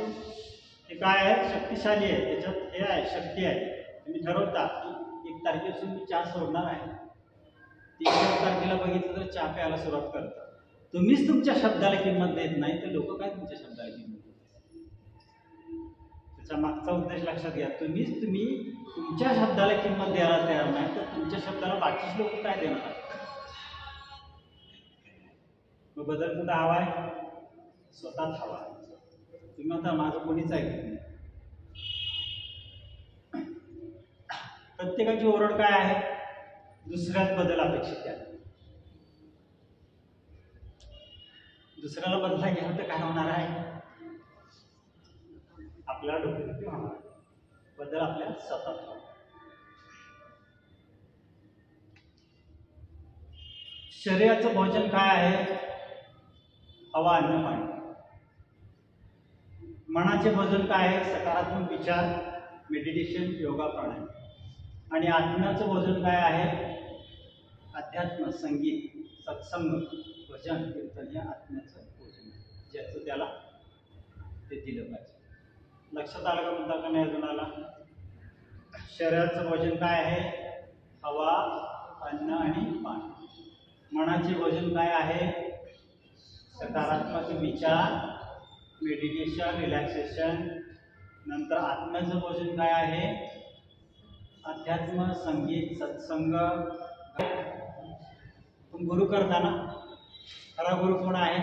हे काय आहे, शक्तिशाली आहे, त्याच्यात हे आहे, शक्ती आहे. तुम्ही ठरवता की 1 तारखेपासून मी चहा सोडणार आहे. 3 तारखेला बघितलं तर चहा प्यायला सुरुवात करता. तुम्हीच तुमच्या शब्दाला किंमत देत नाही तर लोक काय तुमच्या शब्दाला किंमत देतात? त्याचा मागचा उद्देश लक्षात घ्या. तुम्ही तुमच्या शब्दाला किंमत द्यायला तयार नाही तर तुमच्या शब्दाला बाकीचे लोक काय देणार? मग बदल कुठं हवा आहे? स्वतःच हवा आहे. तुम्ही आता माझं कोणीच ऐकत नाही. प्रत्येकाची ओरड काय आहे? दुसऱ्यात बदल अपेक्षित आहे. दुसऱ्याला बदला घ्यायला तर काय होणार आहे? आपल्याला डोकेदुखी होणार. बदल आपल्या स्वतःत हवा. शरीराचं भोजन काय आहे? हवा, अन्न, पाणी. मनाचे भोजन काय आहे? सकारात्मक विचार, मेडिटेशन, योगा, प्राणायाम. आणि आत्म्याचं भोजन काय आहे? अध्यात्म, संगीत, सत्संग, भजन, कीर्तन हे आत्म्याचं भोजन आहे, ज्याचं त्याला ते दिलं पाहिजे. लक्षात आलं का म्हणता का नाही अजून आला? शरीराचं भोजन काय आहे? हवा, अन्न आणि पाणी. मनाचे भोजन काय आहे? सकारात्मक विचार, मेडिटेशन, रिलॅक्सेशन. नंतर आत्म्याचं भोजन काय आहे? अध्यात्म, संगीत, सत्संग. पण गुरु करताना खरा गुरु कोण आहे?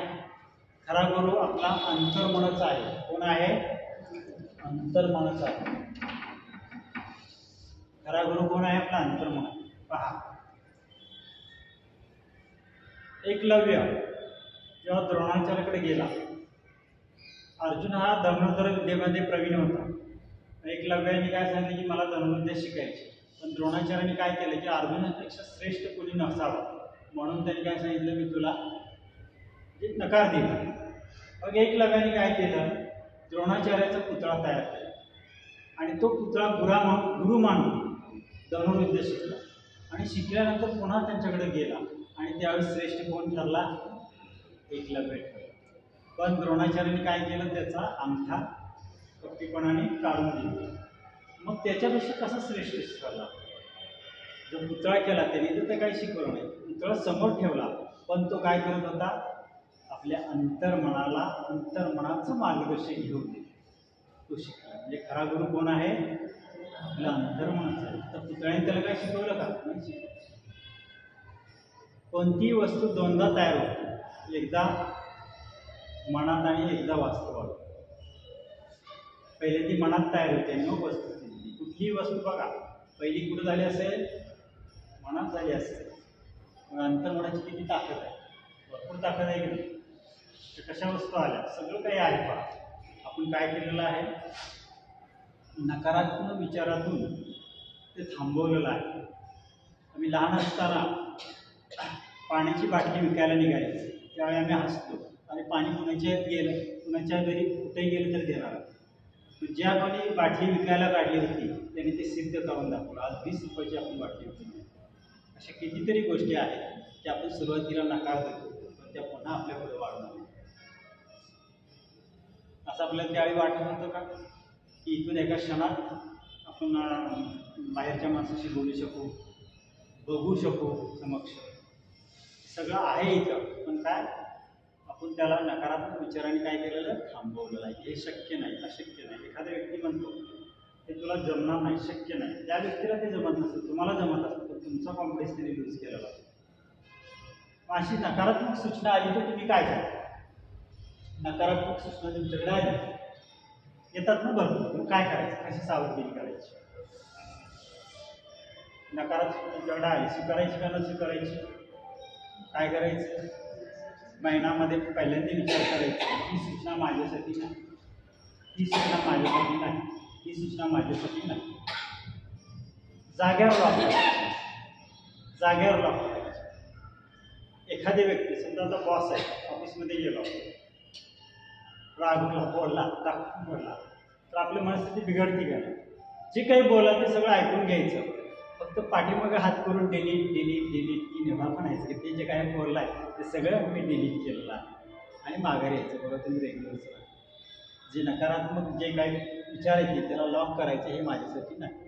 खरा गुरु आपला अंतर्मनच आहे. कोण आहे? अंतर्मनच आहे. खरा गुरु कोण आहे? आपला अंतर्मन. पहा, एकलव्य जेव्हा द्रोणाचार्याकडे गेला, अर्जुन हा धनुर्धर विद्येमध्ये प्रवीण होता. एकलव्याने काय सांगितलं की मला धनुर्विद्या शिकायची. पण द्रोणाचार्याने काय केलं की अर्जुनापेक्षा श्रेष्ठ कोणी नसावं म्हणून त्यांनी काय सांगितलं, मी तुला नकार दिला. मग एकलव्याने काय केलं? द्रोणाचार्याचा पुतळा तयार केला आणि तो पुतळा गुरु मानून धनुर्विद्या शिकला. आणि शिकल्यानंतर पुन्हा त्यांच्याकडे गेला आणि त्यावेळेस श्रेष्ठ कोण ठरला? एकलव्य ठरला. पण द्रोणाचार्याने काय केलं? त्याचा अंगठा कपटीपणाने काढून दिला. मग त्याच्यापेक्षा कसा श्रेष्ठ ठरला? जो पुतळा केला त्याने तर ते काही शिकवलं नाही. पुतळा समोर ठेवला पण तो काय करत होता? आपल्या अंतर्मनाला अंतर्मनाचं मार्गदर्शन घेऊन तो शिकला. म्हणजे खरा गुरु कोण आहे? आपल्या अंतर्मनाचा आहे. तर पुतळ्याने त्याला काय शिकवलं का? नाही शिकवलं. कोणतीही वस्तू दोनदा तयार होते, एकदा मनात आणि एकदा वास्तवात. पहिले ती मनात तयार होते आणि मग वस्तू. कुठलीही वस्तू बघा पहिली कुठं झाली असेल? मनात झाली असेल. मग अंतर्मनाची किती ताकद आहे? भरपूर ताकद आहे की नाही? कशा वस्तू आल्या? सगळं काही आहे. पहा, आपण काय केलेलं आहे? नकारात्मक विचारातून ते थांबवलेलं आहे. आम्ही लहान असताना पाण्याची बाटली विकायला निघायची, त्यावेळी आम्ही हसतो आणि पाणी कुणाच्या गेलं, कुणाच्या घरी कुठेही गेलं तर देणार. ज्या कोणी बाटली विकायला काढली होती त्यांनी ते सिद्ध करून दाखवलं. आज 20 रुपयाची आपण बाटली विकली. अशा कितीतरी गोष्टी आहेत की आपण सुरुवातीला नकार देतो पण त्या पुन्हा आपल्यापुढे वाढणार नाही. असं आपल्याला त्यावेळी वाटत होतं का की इथून एका क्षणात आपण बाहेरच्या माणसाशी बोलू शकू, बघू शकू समक्ष? सगळं आहे इथं, पण काय आपण त्याला नकारात्मक विचाराने काय केलेलं? थांबवलेलं आहे. हे शक्य नाही, अशक्य नाही. एखादा व्यक्ती म्हणतो ते तुला जमणार नाही, शक्य नाही. त्या व्यक्तीला ते जमत नसतं, तुम्हाला जमत असतं, पण तुमचा कॉन्फिडन्स त्यांनी लूज केलेला असतो. अशी नकारात्मक सूचना आली तर तुम्ही काय करा? नकारात्मक सूचना तुमच्याकडे आली येतात ना भरपूर, मग काय करायचं? कशी सावधगिरी करायची? नकारात्मक तुमच्याकडे आली, स्वीकारायची का न स्वीकारायची? काय करायचं? महिन्यामध्ये पहिल्यांदा विचार करायचा, ही सूचना माझ्यासाठी नाही, ही सूचना माझ्यासाठी नाही, ही सूचना माझ्यासाठी नाही. जाग्यावर वापरायची, जाग्यावर वापरायची. एखादी व्यक्ती समजा आता बॉस आहे, ऑफिसमध्ये गेलो, रागवला, बोलला, दाखवून बोलला तर आपली मनस्थिती बिघडती का? जे काही बोला ते सगळं ऐकून घ्यायचं, फक्त पाठीमागे हात करून डिलीट डिलीट डिलीट की नेव्हा म्हणायचं की ते जे काय बोललं आहे ते सगळं मी डिलीट केलेलं आहे आणि माघारी यायचं. बघा तुम्ही रेग्युलर सर जे नकारात्मक जे काही विचार येतील त्याला लॉक करायचे हे माझ्यासाठी नाही.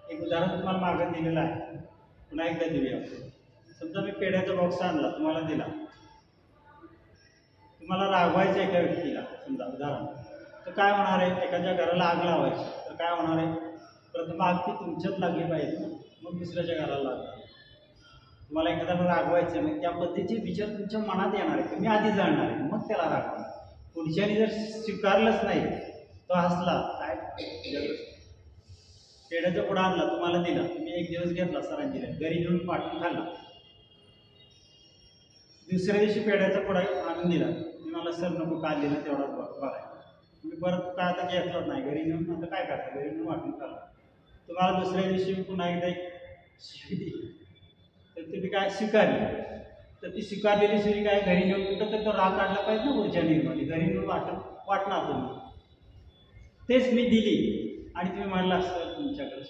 एक उदाहरण तुम्हाला मागं दिलेलं आहे, पुन्हा एकदा देऊया. समजा मी पेढ्याचा बॉक्स आणला, तुम्हाला दिला, तुम्हाला रागवायचं एका व्यक्तीला समजा उदाहरण, तर काय होणार आहे? एखाद्या घराला आग लावायची तर काय होणार आहे? प्रथम आग ती तुमच्यात लागली पाहिजे ना, मग दुसऱ्याच्या घराला लागणार. तुम्हाला एखाद्याला रागवायचं मग त्या पद्धतीचे विचार तुमच्या मनात येणार आहे, तुम्ही आधी जाणणार आहे, मग त्याला रागवणार. पुढच्याने जर स्वीकारलंच नाही तो हसला, काय पेढ्याचा पुडा आणला तुम्हाला दिला, तुम्ही एक दिवस घेतला सरांची घरी घेऊन पाठवून खाल्ला, दुसऱ्या दिवशी पेढ्याचा पुडा आणून दिला, तुम्ही मला सर नको काय दिलं तेवढाच बरं आहे, तुम्ही परत काय आता घेतलाच नाही, घरी नेऊन आता काय करता, घरी नेऊन वाटून खाल्ला. तुम्हाला दुसऱ्या दिवशी पुन्हा एकदा शिवी दिली तर तुम्ही काय स्वीकारली, तर ती स्वीकारलेली शिवी काय घरी नेऊन कुठं तर तो राग काढला पाहिजे ना ऊर्जा निर्माण, घरी नेऊन वाटणार तुम्ही. तेच मी दिली आणि तुम्ही म्हणला असतं तुमच्याकडे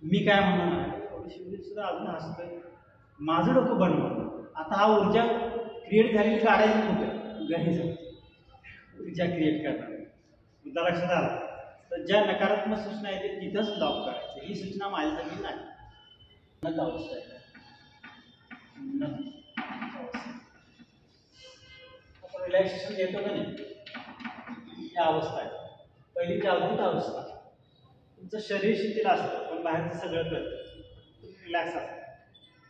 मी काय म्हणणार शिवजी सुद्धा अजून हसतंय, माझं डोकं बनवलं. आता हा ऊर्जा क्रिएट झालेली काढायची कुठं? घरी जाऊ ऊर्जा क्रिएट करणार. मुद्दा लक्षात आला? तर ज्या नकारात्मक सूचना येतील तिथंच लॉक करायचं. ही सूचना माझ्यासाठी नाही. उन्नत अवस्था आहे, आपण रिलॅक्सेशन घेतो का नाही, या अवस्था आहे. पहिली जागृत अवस्था, तुमचं शरीर शिथिल असतं पण बाहेरचं सगळं करतं, तुम्ही रिलॅक्स असता,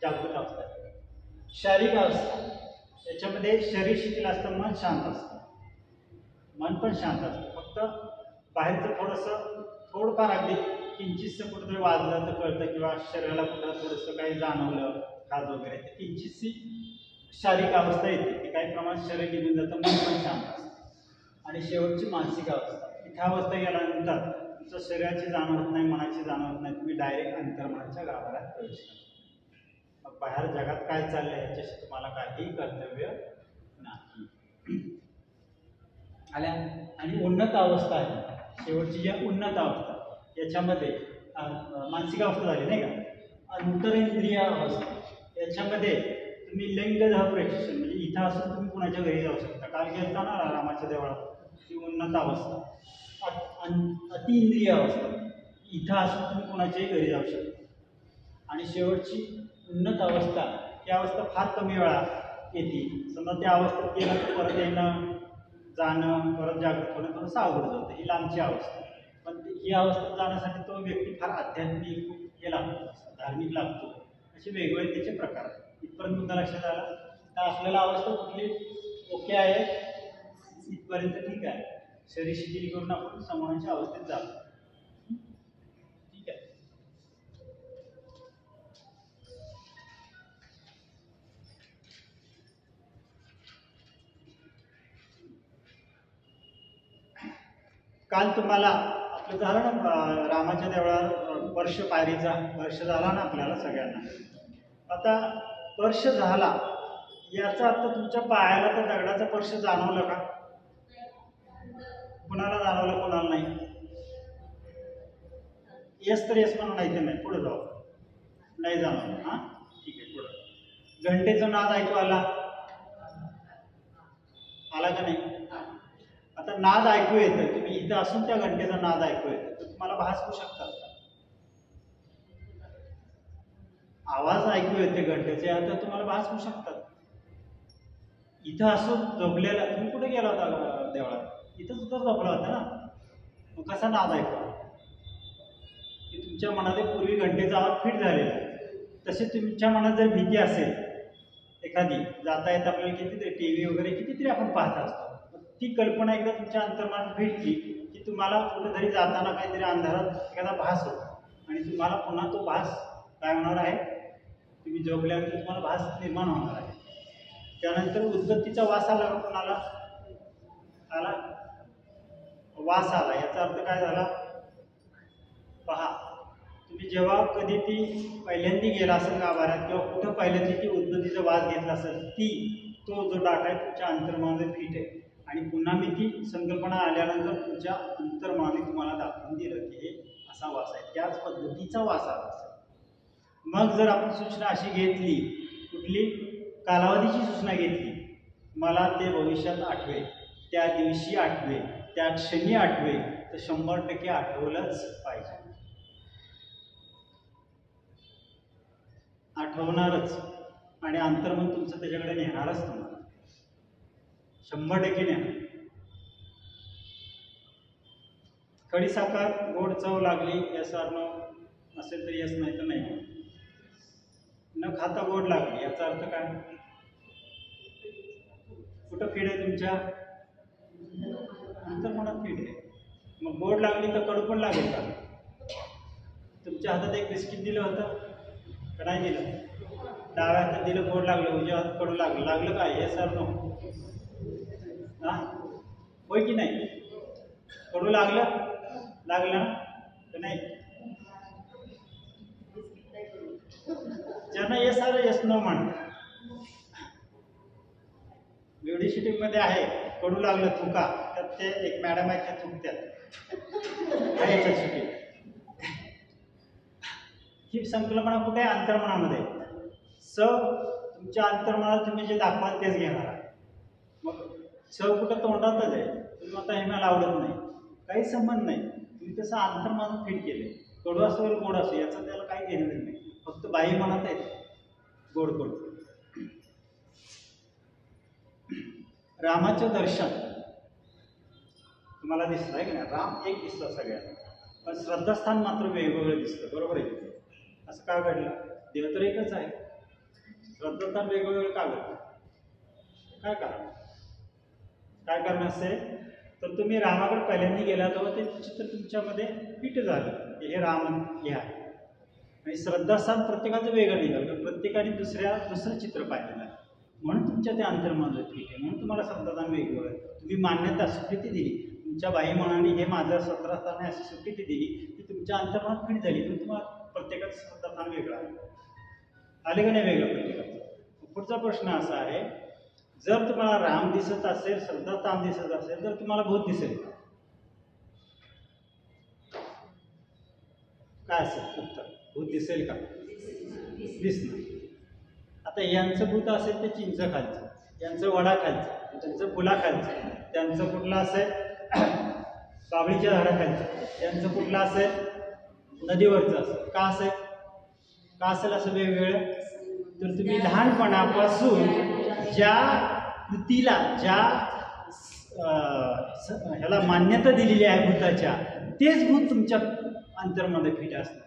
जागृत अवस्था आहे. शारीरिक अवस्था, याच्यामध्ये शरीर शिथिल असतं, मन शांत असतं, मन पण शांत असतं, फक्त बाहेरचं थोडंफार अगदी किंचितसं कुठंतरी वाजलं तर कळतं किंवा शरीराला कुठं थोडंसं काही जाणवलं खाज वगैरे, तर किंचितशी शारीरिक अवस्था येते, ती काही प्रमाणात शरीर निघून जातं, मन पण शांत असतं. आणि शेवटची मानसिक अवस्था, इथं अवस्था गेल्यानंतर तुमचं शरीराची जाणीव होत नाही, मनाची जाणीव होत नाही, तुम्ही डायरेक्ट अंतर्मनाच्या गाभाऱ्यात प्रवेश करता. मग बाहेर जगात काय चाललंय याच्याशी तुम्हाला काहीही कर्तव्य नाही. आल्या. आणि उन्नत अवस्था आहे शेवटची, जी उन्नत अवस्था, याच्यामध्ये मानसिक अवस्था झाली नाही का, अंतरेंद्रिय अवस्था, याच्यामध्ये तुम्ही लिंगदेह प्रेक्षण, म्हणजे इथं असून तुम्ही कुणाच्या घरी जाऊ शकता. काल गेलता ना रामाच्या देवळात, ही उन्नत अवस्था. अतिइंद्रिय अवस्था, इथं असून तुम्ही कुणाच्याही घरी जाऊ शकता. आणि शेवटची उन्नत अवस्था, ती अवस्था फार कमी वेळा येते. समजा त्या अवस्थेत गेलं तर परत येणं जाणं परत जागृत होणं थोडंसं अवघड जातं, ही लांबची अवस्था. पण ही अवस्था जाण्यासाठी तो व्यक्ती फार आध्यात्मिक हे लागतो, धार्मिक लागतो, असे वेगवेगळे त्याचे प्रकार आहेत. इथपर्यंत मुद्दा लक्षात आला. तर आपल्याला अवस्था कुठली ओके आहे, इथपर्यंत ठीक आहे. शरीर शिथिल करून आपण समोरांच्या अवस्थेत जातो, ठीक आहे. काल तुम्हाला आपलं झालं ना रामाच्या देवळात वर्ष पायरीचा वर्ष झाला ना आपल्याला सगळ्यांना. आता स्पर्श झाला याचा अर्थ तुमच्या पायाला त्या दगडाचा स्पर्श जाणवलं का? कुणाला जाणवलं, कोणाला नाही? येस तर येस म्हणून नाही, ते नाही, पुढे जाऊ. नाही जाणवलं, हां ठीक आहे, पुढं. घंटेचा नाद ऐकू आला का नाही? आता नाद ऐकू येतं, तुम्ही इथं असून त्या घंटेचा नाद ऐकू येतं, तर तुम्हाला भास होऊ शकतात का? आवाज ऐकू येते घंटेचे, आता तुम्हाला भास होऊ शकतात. इथं असून झोपलेला, तुम्ही कुठे गेला होता देवळात? इथं सुद्धा झोपला होता ना, मग कसा नाद ऐकू? की तुमच्या मनात पूर्वी घंटेचा आवाज फिट झालेला आहे. तसे तुमच्या मनात जर भीती असेल एखादी, जाता येत आपल्याला कितीतरी टी व्ही वगैरे कितीतरी आपण पाहत असतो, ती कल्पना एकदा तुमच्या अंतर्मनात भेटली की तुम्हाला कुठेतरी जाताना काहीतरी अंधारात एखादा भास होतो आणि तुम्हाला पुन्हा तो भास काय होणार आहे, तुम्ही झोपल्यानंतर तुम्हाला भास निर्माण होणार आहे. त्यानंतर उद्गतीचा वास आला का कोणाला? आला, वास आला, याचा अर्थ काय झाला पहा. तुम्ही जेव्हा कधी ती पहिल्यांदा गेला असेल गाभाऱ्यात किंवा कुठं पहिल्यांदा ती उद्गतीचा वास घेतला असेल, तो जो डाटा आहे तुमच्या अंतर्मनामध्ये फिट आहे. आणि पुन्हा मी ती संकल्पना आल्यानंतर तुमच्या अंतर्मनाने तुम्हाला दाखवून दिलं की हे असा वास आहे, त्याच पद्धतीचा वास आला असेल. मग जर आपण सूचना अशी घेतली, कुठली कालावधीची सूचना घेतली, मला ते भविष्यात आठवेल, त्या दिवशी आठवेल, त्या क्षणी आठवेल, तर 100% आठवलंच पाहिजे, आठवणारच. आणि अंतर्मन तुमचं त्याच्याकडे नेणारच तुम्हाला, 100% नेणार. खडीसाखर गोड चव लागली, यस ऑर नो असेल तर यस, नाही तर नाही. न खाता गोड लागली याचा अर्थ काय? कुठं फीड आहे तुमच्या अंतर्मनात फीड आहे. मग गोड लागली तर कडू पण लागेल का? तुमच्या हातात एक बिस्किट दिलं होतं का नाही दिलं? डाव्या हातात दिलं गोड लागलं, उजव्या हातात कडू लागलं, लागलं काय? हे सर नो हा होय की नाही? कडू लागलं का नाही? ज्यांना येस आर येस नो म्हणतात. ब्युटी शूटिंग मध्ये आहे, कडू लागलं थुका, तर ते एक मॅडम आहेत त्या थुकत्यात शूटिंग. ही संकल्पना कुठे आहे? अंतर्मनामध्ये. तुमच्या अंतर्मनाला तुम्ही जे दाखवाल तेच घेणार आहे. मग कुठं तोंडातच आहे, तुम्ही आता हे मला आवडत नाही, काही संबंध नाही, तुम्ही तसं अंतर्मनात फिट केले. कडू असो गोड असो याचा त्याला काही घेणं नाही, फक्त बाह्य मनात आहे गोड कडू. रामाचं दर्शन तुम्हाला दिसलं आहे की नाही? राम एक दिसतं सगळ्यांना, पण श्रद्धास्थान मात्र वेगवेगळं दिसतं, बरोबर आहे? असं का घडलं? देव तर एकच आहे, श्रद्धास्थान वेगवेगळं का घडलं? काय कारण? काय कारण असेल तर तुम्ही रामाकडे पहिल्यांदा गेला तेव्हा ते चित्र तुमच्यामध्ये फिट झालं, हे राम हे आहे. आणि श्रद्धास्थान प्रत्येकाचं वेगळं निघालं, प्रत्येकाने दुसरं चित्र पाहिलेलं आहे, म्हणून तुमच्या त्या अंतर्मनात ठीक आहे, म्हणून तुम्हाला श्रद्धास्थान वेगवेगळं. तुम्ही मान्यता स्वीकृती दिली तुमच्या बाह्य मनाने, हे माझं श्रद्धास्थान आहे अशी स्वीकृती दिली, ती तुमच्या अंतर्मनात फिट झाली, पण तुम्हाला प्रत्येकाचं श्रद्धास्थान वेगळं आले का नाही वेगळं प्रत्येकाचं? पुढचा प्रश्न असा आहे, जर तुम्हाला राम दिसत असेल, श्रद्धास्थान दिसत असेल, तर तुम्हाला भूत दिसेल का? काय असेल उत्तर? भूत दिसेल का? दिसणार. आता यांचं भूत असेल ते चिंच खालचं, यांचं वडा खालचं, त्यांचं फुला खालचं, त्यांचं कुठलं असेल बाबळीच्या झाडाखालचं, त्यांचं कुठलं असेल नदीवरचं असेल. का असेल? का असेल असं वेगवेगळं? तर तुम्ही लहानपणापासून ज्या कृतीला, ज्या ह्याला मान्यता दिलेली आहे भूताच्या, तेच भूत तुमच्या अंतर्मध्ये फिट असणार.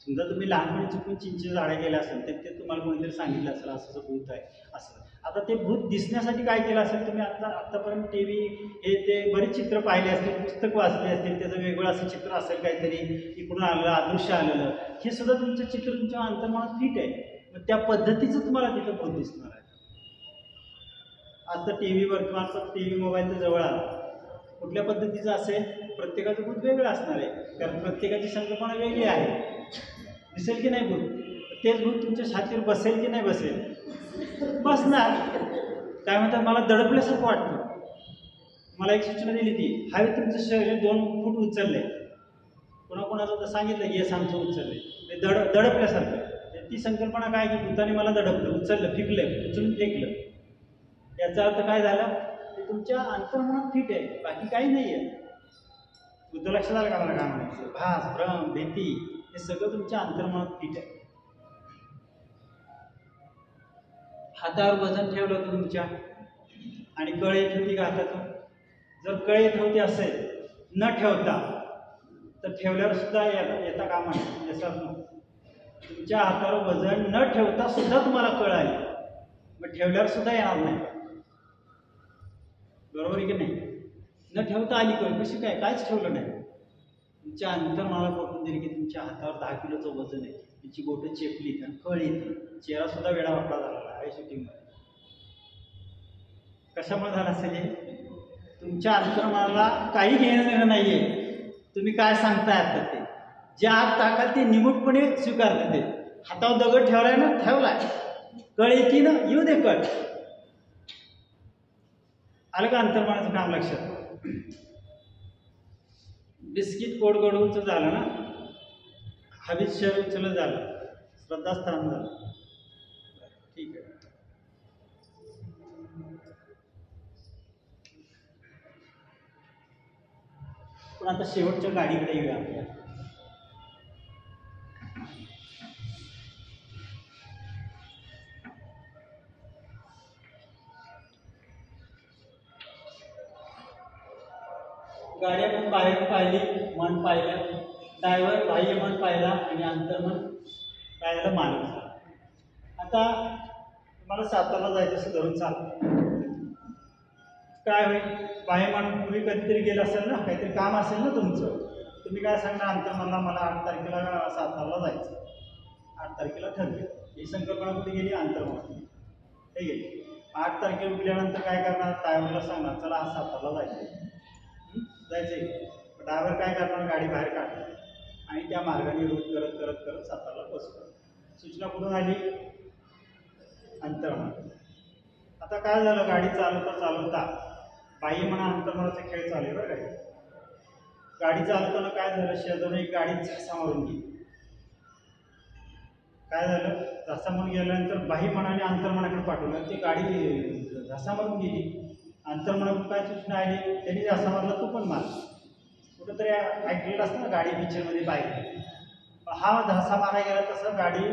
समजा तुम्ही लहानपणी चुकून चिंचेचं झाडं गेलं असेल, तर ते तुम्हाला कोणीतरी सांगितलं असेल असं भूत आहे असं. आता ते भूत दिसण्यासाठी काय केलं असेल? तुम्ही आत्तापर्यंत टी व्ही हे ते बरेच चित्र पाहिले असतील, पुस्तक वाचले असतील, त्याचं वेगळं असं चित्र असेल काहीतरी, इकडून आलेलं अदृश्य आलेलं, हे सुद्धा तुमचं चित्र तुमच्या अंतर्मनात फिट आहे. मग त्या पद्धतीचं तुम्हाला तिथं भूत दिसणार आहे. आज तर टी व्ही वर्तमानपत्र, टी व्ही मोबाईलच्या जवळ आला, कुठल्या पद्धतीचं असेल? प्रत्येकाचं भूत वेगळं असणार आहे, कारण प्रत्येकाची संकल्पना वेगळी आहे. दिसेल की नाही भूत? तेच भूत तुमच्या छातीवर बसेल की नाही बसेल? बसणार. काय म्हणतात, मला दडपल्यासारखं वाटतं. मला एक सूचना दिली ती, हवे तुमचं शरीर 2 फूट उचलले, कोणाकोणाचं तर सांगितलं की हे आमचं उचलले, ते दडपल्यासारखं. ती संकल्पना काय की भूताने मला दडपलं, उचललं, फेकलं, उचलून फेकलं. याचा अर्थ काय झाला? ते तुमच्या अंतर्मनात फिट आहे, बाकी काही नाही आहे. बुद्ध लक्षात आलं का मला काय म्हणायचं? भास, भ्रम, भीती हे सगळं तुमच्या अंतर्मनात फिट आहे. हातावर वजन ठेवलं होतं तुमच्या आणि कळ येत होती का हातातून? जर कळ येत होती असेल न ठेवता, तर ठेवल्यावर सुद्धा येता कामा नये. याचा तुमच्या हातावर वजन न ठेवता सुद्धा तुम्हाला कळ आली, मग ठेवल्यावर सुद्धा येणार नाही, बरोबर आहे की नाही? न ठेवता आली कळ, कशी काय? काहीच ठेवलं नाही. तुमच्या अंतर्मनाला पटवून दिली की तुमच्या हातावर 10 किलोचं वजन आहे, तिची बोटं चेपली आणि कळ येते, चेहरा सुद्धा वेडा वाकडा झालेला आहे शूटिंगमध्ये. कशामुळे झालं असेल हे? तुमच्या अंतर्मनाला काही घेणं देणं नाहीये, तुम्ही काय सांगताय आता ते. जे आत टाकाल ते निमूटपणे स्वीकारते. ते हातावर दगड ठेवलाय ना, ठेवलाय, कळ येते ना, येऊ दे कळ. आलं का अंतर्मनाचं काम लक्षात? बिस्किट कोडगडूचं झालं ना, हवीत शहर उचलं झालं, श्रद्धास्थान झालं. ठीक आहे. पण आता शेवटच्या गाडीकडे येऊया आपल्या. गाडी आपण बाहेर पाहिली, मन पाहिलं, ड्रायव्हर बाह्य मन पाहिला आणि अंतर्मन पाहिलं मालक झाला. आता तुम्हाला सातारला जायचं असं धरून चाल, काय होईल? बाह्य मन पूर्वी कधीतरी गेलं असेल ना, काहीतरी काम असेल ना तुमचं, तुम्ही काय सांगणार अंतर्मनला मला 8 तारखेला सातारला जायचं, 8 तारखेला ठरले. ही संकल्पना कुठे गेली? अंतर्मन. हे गेली. 8 तारखेला उठल्यानंतर काय करणार? ड्रायव्हरला सांगणार चला आज सातारला जायचं. जायचंय. ड्रायव्हर काय करणार? गाडी बाहेर काढणार आणि त्या मार्गाने रूट करत करत करत सातारला पोहोचणार. सूचना कुठून आली? अंतर्मन. आता काय झालं? गाडी चालवता चालवता बाह्य मना अंतर्मनाचा खेळ चालू आहे बरं. गाडी चालवताना काय झालं? शेजारून एक गाडी झसा मारून गेली. काय झालं? झसा मारून गेल्यानंतर बाह्य मनाने अंतर्मनाकडे पाठवलं, ती गाडी झसा मारून गेली. अंतर्मनाकडून काय सूचना आली? त्यांनी झसा मारला, तू पण मार. कुठंतरी ऐकलेलं असतं ना गाडी पिक्चरमध्ये बाईक, हा झसा मारा गेला तसं गाडी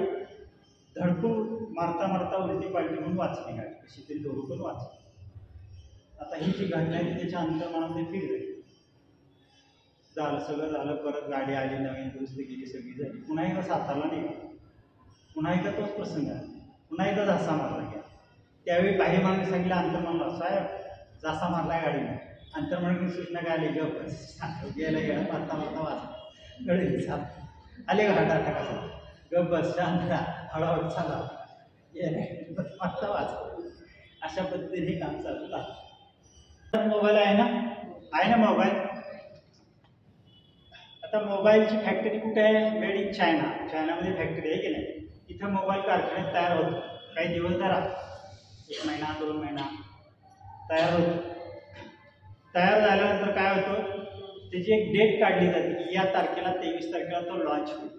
धडकून मारता मारता उलटी पालटी म्हणून वाचली गाडी, कशी तरी दोघं पण वाचली. आता ही जी घटना आहे ती त्याच्या अंतर्मनामध्ये फिरली. झालं, सगळं झालं. परत गाडी आली, नवीन दुरुस्त गेली, सगळी झाली. पुन्हा एकदा सातारला निघाला. पुन्हा एकदा तोच प्रसंग आला. पुन्हा एकदा झासा मारला गेला. त्यावेळी बाह्य मनाने सांगितलं अंतर्मनाला, साहेब झासा मारला गाडीने. अंतर्मनाकडून सूचना काय आली? गप गेला गेला मारता मारता वाचला, गडी साप आले का हार्ट अटॅक असा, गप बस, शांत राहा, हळूहळू चाला, गेले मारता वाचला. अशा पद्धतीने काम चालू लागतं. मोबाईल आहे ना, आहे ना मोबाईल. आता मोबाईलची फॅक्टरी कुठे आहे? Made in China. चायनामध्ये फॅक्टरी आहे की नाही? तिथं मोबाईल कारखान्यात तयार होतो. काही दिवस जरा 1 महिना 2 महिना तयार होतो. तयार झाल्यानंतर काय होतं? त्याची एक डेट काढली जाते की या तारखेला 23 तारखेला तो लॉन्च होईल.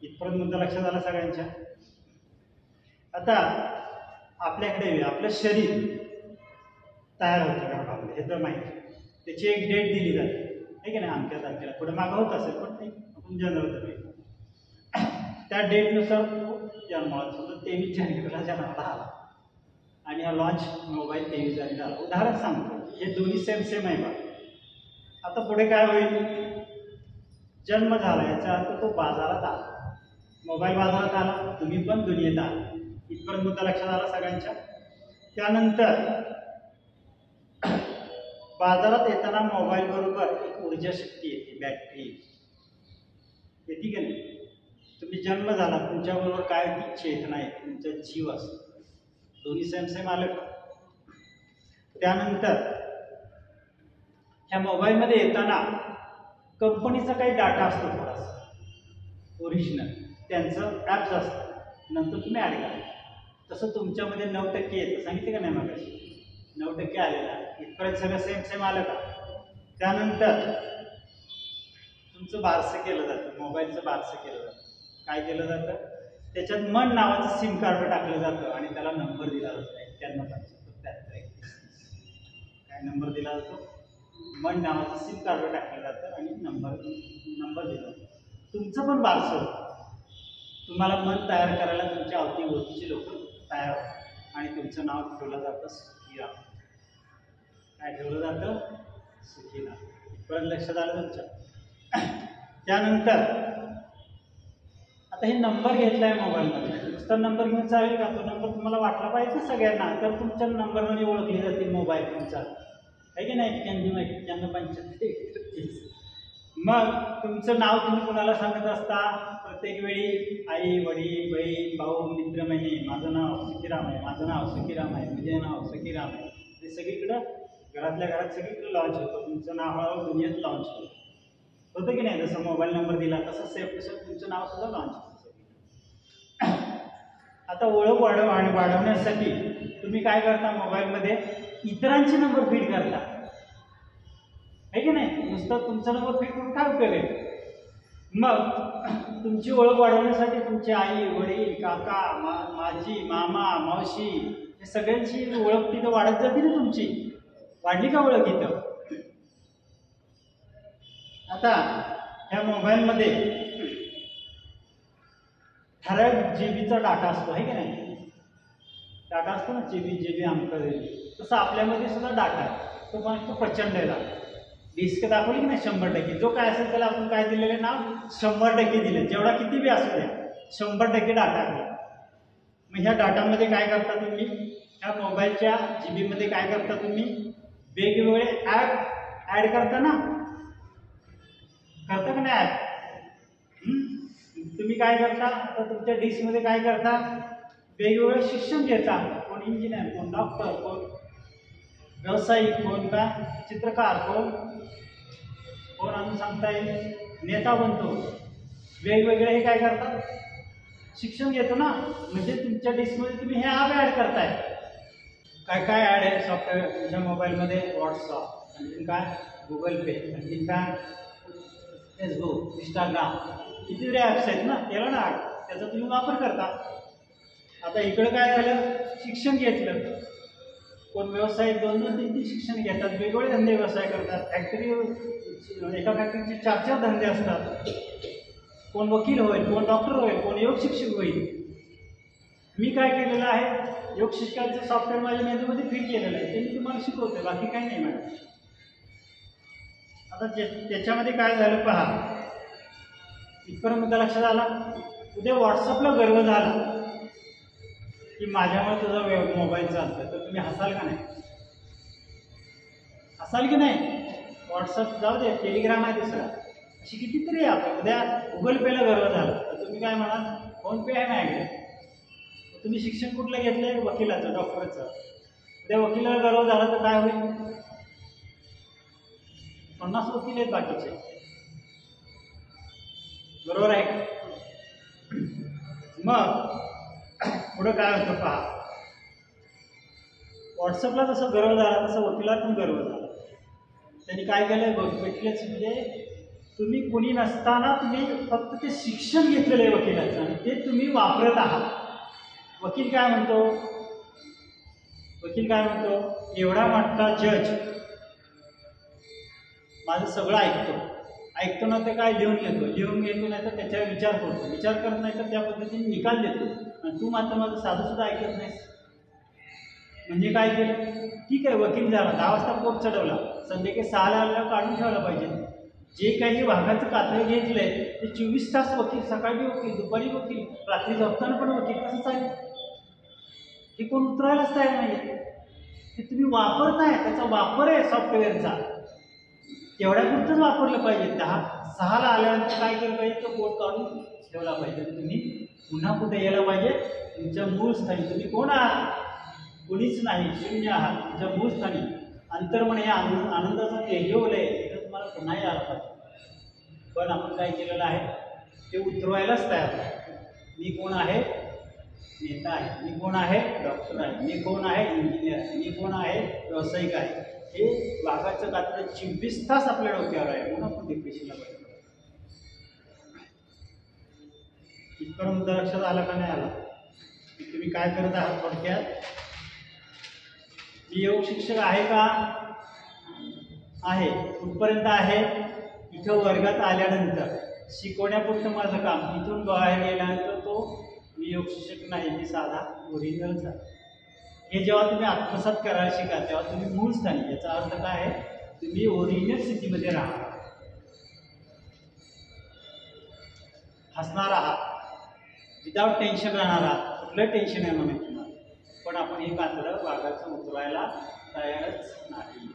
इथपर्यंत मुद्दा लक्षात आला सगळ्यांच्या? आता आपल्याकडे आपलं शरीर तयार होतं गर्भामध्ये, हे तर माहिती. त्याची एक डेट दिली जाते आहे की नाही? अमक्या तारखेला. पुढे मागं होत असेल पण नाही, आपण जनरल धरूया. त्या डेटनुसार तो जन्माला, समजा 23 जानेवारीला जन्माला आला आणि हा लॉन्च मोबाईल 23 जानेवारीला आला. उदाहरण सांगतो, हे दोन्ही सेम सेम आहे बा. आता पुढे काय होईल? जन्म झाला याचा अर्थ तो बाजारात आला, मोबाईल बाजारात आला, तुम्ही पण दुनियेत आला. इथपर्यंत मुद्दा लक्षात आला सगळ्यांच्या? त्यानंतर बाजारात येताना मोबाईल बरोबर एक ऊर्जा शक्ती येते, बॅटरी येते की नाही? तुम्ही जन्म झाला, तुमच्याबरोबर काय ती चेतना आहे, तुमचा जीव असतो. दोन्ही सेम सेम आलं का? त्यानंतर ह्या मोबाईलमध्ये येताना कंपनीचा काही डाटा असतो थोडासा ओरिजिनल, त्यांचं ॲप्स असतं, नंतर तुम्ही ॲड करा. तसं तुमच्यामध्ये 9% येतं, सांगितलं का नाही मगाशी? 9% आलेला आहे. इथपर्यंत सगळं सेम सेम आलं का? त्यानंतर तुमचं बारसं केलं जातं, मोबाईलचं बारसं केलं जातं. काय केलं जातं? त्याच्यात मन नावाचं सिम कार्ड टाकलं जातं आणि त्याला नंबर दिला जातो 917573. काय नंबर दिला जातो? मन नावाचं सिम कार्ड टाकलं जातं आणि नंबर दिला जातो. तुमचं पण बारसं होतं. तुम्हाला मन तयार करायला तुमच्या अवतीभोवतीचे लोक तयार होतात आणि तुमचं नाव ठेवलं जातं सुखीराम. काय ठेवलं जातं? सुखीराम. परत लक्षात आलं तुमच्या? त्यानंतर आता हे नंबर घेतला आहे मोबाईलमध्ये, नुसता नंबर घेऊन चालेल का? तो नंबर तुम्हाला वाटला पाहिजे सगळ्यांना, तर तुमच्या नंबरमध्ये ओळखली जाते मोबाईल तुमचा, आहे की नाही? 91 95 मग तुमचं नाव तुम्ही कोणाला सांगत असता? प्रत्येक वेळी आई वडील बहीण भाऊ मित्रमैत्रिणी, माझं नाव सुखीराम आहे, माझं नाव सुखीराम आहे, माझे नाव सुखीराम आहे. ते सगळीकडं घरातल्या घरात सगळीकडे लॉन्च होतं. तुमचं नाव हळूहळू दुनियेत लॉन्च होतं की नाही? जसं मोबाईल नंबर दिला तसं सेफ तसं तुमचं नाव सुद्धा लॉन्च होतं. आता ओळख वाढवण्यासाठी तुम्ही काय करता? मोबाईलमध्ये इतरांचे नंबर फीड करता, आहे की नाही? नुसतं तुमचा नंबर फीड करून काय उपयोग आहे? मग तुमची ओळख वाढवण्यासाठी तुमची आई, वडील, काका, माजी, मामा, मावशी हे सगळ्यांची ओळख तिथं वाढत जाते ना तुमची. वाढली का ओळख इथं? आता ह्या मोबाईलमध्ये ठराविक जीबीचा डाटा असतो आहे की नाही? डाटा असतो ना, जीबी आमचं तसं आपल्यामध्ये सुद्धा डाटा आहे. तो पण प्रचंड आहे. डिस्क दाखवली की नाही 100%. जो काय असेल त्याला आपण काय दिलेलं नाव 100% दिले. जेवढा किती बी असू द्या 100% डाटा आहे. मग ह्या डाटामध्ये काय करता तुम्ही? ह्या मोबाईलच्या जीबीमध्ये काय करता तुम्ही? वेगवेगळे ॲप ॲड करता ना, करता का नाही ॲप? तुम्ही काय करता? तर तुमच्या डिस्कमध्ये काय करता? वेगवेगळे शिक्षण घेता. कोण इंजिनियर, कोण डॉक्टर, कोण व्यावसायिक, कोण काय चित्रकार, कोण अजून सांगता येईल नेता बनतो. वेगवेगळे हे काय करतात? शिक्षण घेतो ना. म्हणजे तुमच्या डिस्कमध्ये तुम्ही हे ॲप ॲड करताय. काय काय ॲड आहे सॉफ्टवेअर तुमच्या मोबाईलमध्ये? व्हॉट्सअप, आणखी काय गुगल पे, आणखी काय फेसबुक, इंस्टाग्राम, किती तरी ॲप्स आहेत ना, त्याला ना त्याचा तुम्ही वापर करता. आता इकडं काय झालं? शिक्षण घेतलं. कोण व्यवसाय 2-2-3-3 शिक्षण घेतात, वेगवेगळे धंदे व्यवसाय करतात. फॅक्टरी, एका फॅक्टरीचे 4-4 धंदे असतात. कोण वकील होईल, कोण डॉक्टर होईल, कोण योग शिक्षक होईल. मी काय केलेलं आहे? योग शिक्षकाचं सॉफ्टवेअर माझ्या मेंदूमध्ये फिट केलेलं आहे. ते मी तुम्हाला शिकवतोय, बाकी काही नाही मॅडम. आता त्याच्यामध्ये काय झालं पहा. इथपर्यंत मुद्दा लक्षात आला. उद्या व्हॉट्सअपला गर्व झाला की माझ्यामुळे तुझा मोबाईल चालतोय, तर तुम्ही हसाल का नाही? हसाल की नाही? व्हॉट्सअप जाऊ दे, टेलिग्राम आहे दुसरा, अशी कितीतरी आहे. आपण उद्या गुगल पेला गर्व झाला तर तुम्ही काय म्हणाल? फोनपे आहे माझ्याकडे. तुम्ही शिक्षण कुठलं घेतलंय? वकिलाचं, डॉक्टरचं. उद्या वकिलाला गर्व झाला तर काय होईल? 50 वकील आहेत बाकीचे, बरोबर आहे? मग पुढं काय होतं पहा. व्हॉट्सअपला जसं गर्व झाला तसं वकिलाला पण गर्व झाला. त्यांनी काय केलं? वकिलाच म्हणजे तुम्ही कोणी नसताना तुम्ही फक्त ते शिक्षण घेतलेलं आहे वकिलाचं आणि ते तुम्ही वापरत आहात. वकील काय म्हणतो? वकील काय म्हणतो? एवढा मोठा जज माझं सगळं ऐकतो ना, ते काय लिहून घेतो नाही तर त्याच्यावर विचार करत नाही तर त्या पद्धतीने निकाल देतो. आणि तू मात्र माझं साधं सुद्धा ऐकत नाहीस. म्हणजे काय केलं? ठीक आहे, वकील झाला, 10 वाजता कोर्ट चढवला, संध्याकाळी 6ला काढून ठेवायला पाहिजे. जे काही वाघाचं कातळ घेतलंय ते 24 तास वकील, सकाळी वकील, दुपारी वकील, रात्री झोपताना पण वकील. कसं चालेल? हे कोण उतरायलाच तयार नाही. ते तुम्ही वापरताय, त्याचा वापर आहे सॉफ्टवेअरचा, तेवढ्यापुरतंच वापरलं पाहिजे. 6ला आल्यानंतर काय केलं पाहिजे? तो बोर्ड काढून ठेवला पाहिजे. तुम्ही पुन्हा कुठे यायला पाहिजे? तुमच्या मूळ स्थानी. तुम्ही कोण आहात? कोणीच नाही, शून्य आहात. तुमच्या मूळ स्थानी अंतर्मन हे आनंदाचं तेजोवलय आहे, तिथं तुम्हाला पुन्हा यायला पाहिजे. पण आपण काय केलेलं आहे? ते उतरवायलाच तयार आहे. मी कोण आहे? नेता आहे. मी कोण आहे? डॉक्टर आहे. मी कोण आहे? इंजिनियर आहे. मी कोण आहे? व्यावसायिक आहे. हे वाघाचं कात्र 24 तास आपल्या डोक्यावर आहे. म्हणून आपण डिप्रेशनला पाहिजे. इथपर्यंत मुद्दा लक्षात आला का नाही आला? तुम्ही काय करत आहात? थोडक्यात मी योग शिक्षक आहे का? आहे. कुठपर्यंत आहे? इथं वर्गात आल्यानंतर शिकवण्यापुरतं माझं काम. इथून बाहेर गेल्यानंतर तो मी योग शिक्षक नाही, मी साधा ओरिजिनलचा. हे जेव्हा तुम्ही आत्मसात करायला शिका तेव्हा तुम्ही मूळ स्थानी. याचा अर्थ काय आहे? तुम्ही ओरिजिनल स्थितीमध्ये राहणार, हसणार आहात, विदाउट टेन्शन राहणार आहात. कुठलं टेन्शन येणार नाही तुम्हाला. पण आपण हे कातडं वाघाचं उतरवायला तयारच नाही.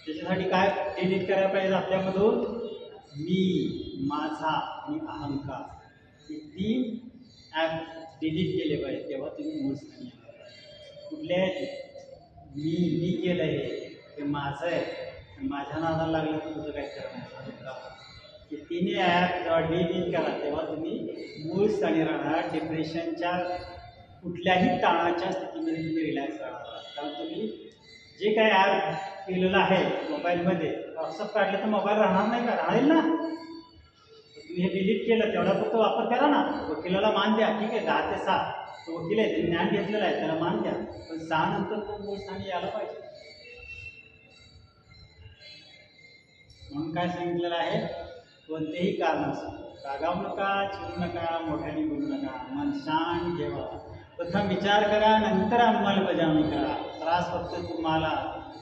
त्याच्यासाठी काय डिलीट करायला पाहिजे आपल्यामधून? मी, माझा आणि अहंकार हे 3 ॲप डिलीट केले पाहिजे. तेव्हा तुम्ही मूळ स्थानी येणार. कुठले आहेत? मी केलं हे माझं आहे, माझ्या नादाला लागलं तर तुझं काय करणार? हे 3 ॲप जेव्हा डिलीट करा तेव्हा तुम्ही मूळ स्थानी राहणार. डिप्रेशनच्या कुठल्याही ताणाच्या स्थितीमध्ये तुम्ही रिलॅक्स राहणार. कारण तुम्ही जे काय ॲप केलेलं आहे मोबाईलमध्ये, व्हॉट्सअप काढलं तर मोबाईल राहणार नाही का? राहील ना. तुम्ही हे डिलीट केलं तेवढा फक्त वापर करा ना. वकिलाला मान द्या, ठीक आहे, 10 ते 6 तो वकील आहे, त्यांनी ज्ञान घेतलेलं आहे, त्याला मान द्या, पण 6 नंतर तो मूळ स्थानी यायला पाहिजे. म्हणून काय सांगितलेलं आहे, कोणतेही कारण असो रागावू नका, चिडू नका, मोठ्याने बोलू नका, मन शांत ठेवा, प्रथम विचार करा, नंतर अंमलबजावणी करा. त्रास फक्त तुम्हाला,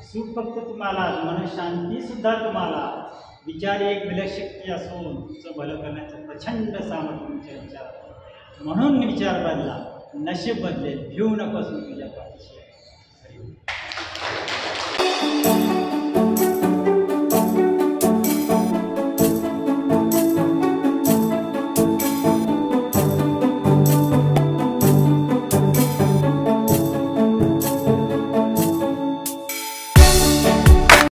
सुख फक्त तुम्हाला, मनशांती सुद्धा तुम्हाला. विचार एक विलक्षण असून तुमचं भलं करण्याचं प्रचंड सामर्थ्य तुमच्या विचारात. म्हणून विचार बदला, नशीब बदलेल, भिवू नकोस मी तुझ्या पाठीशी.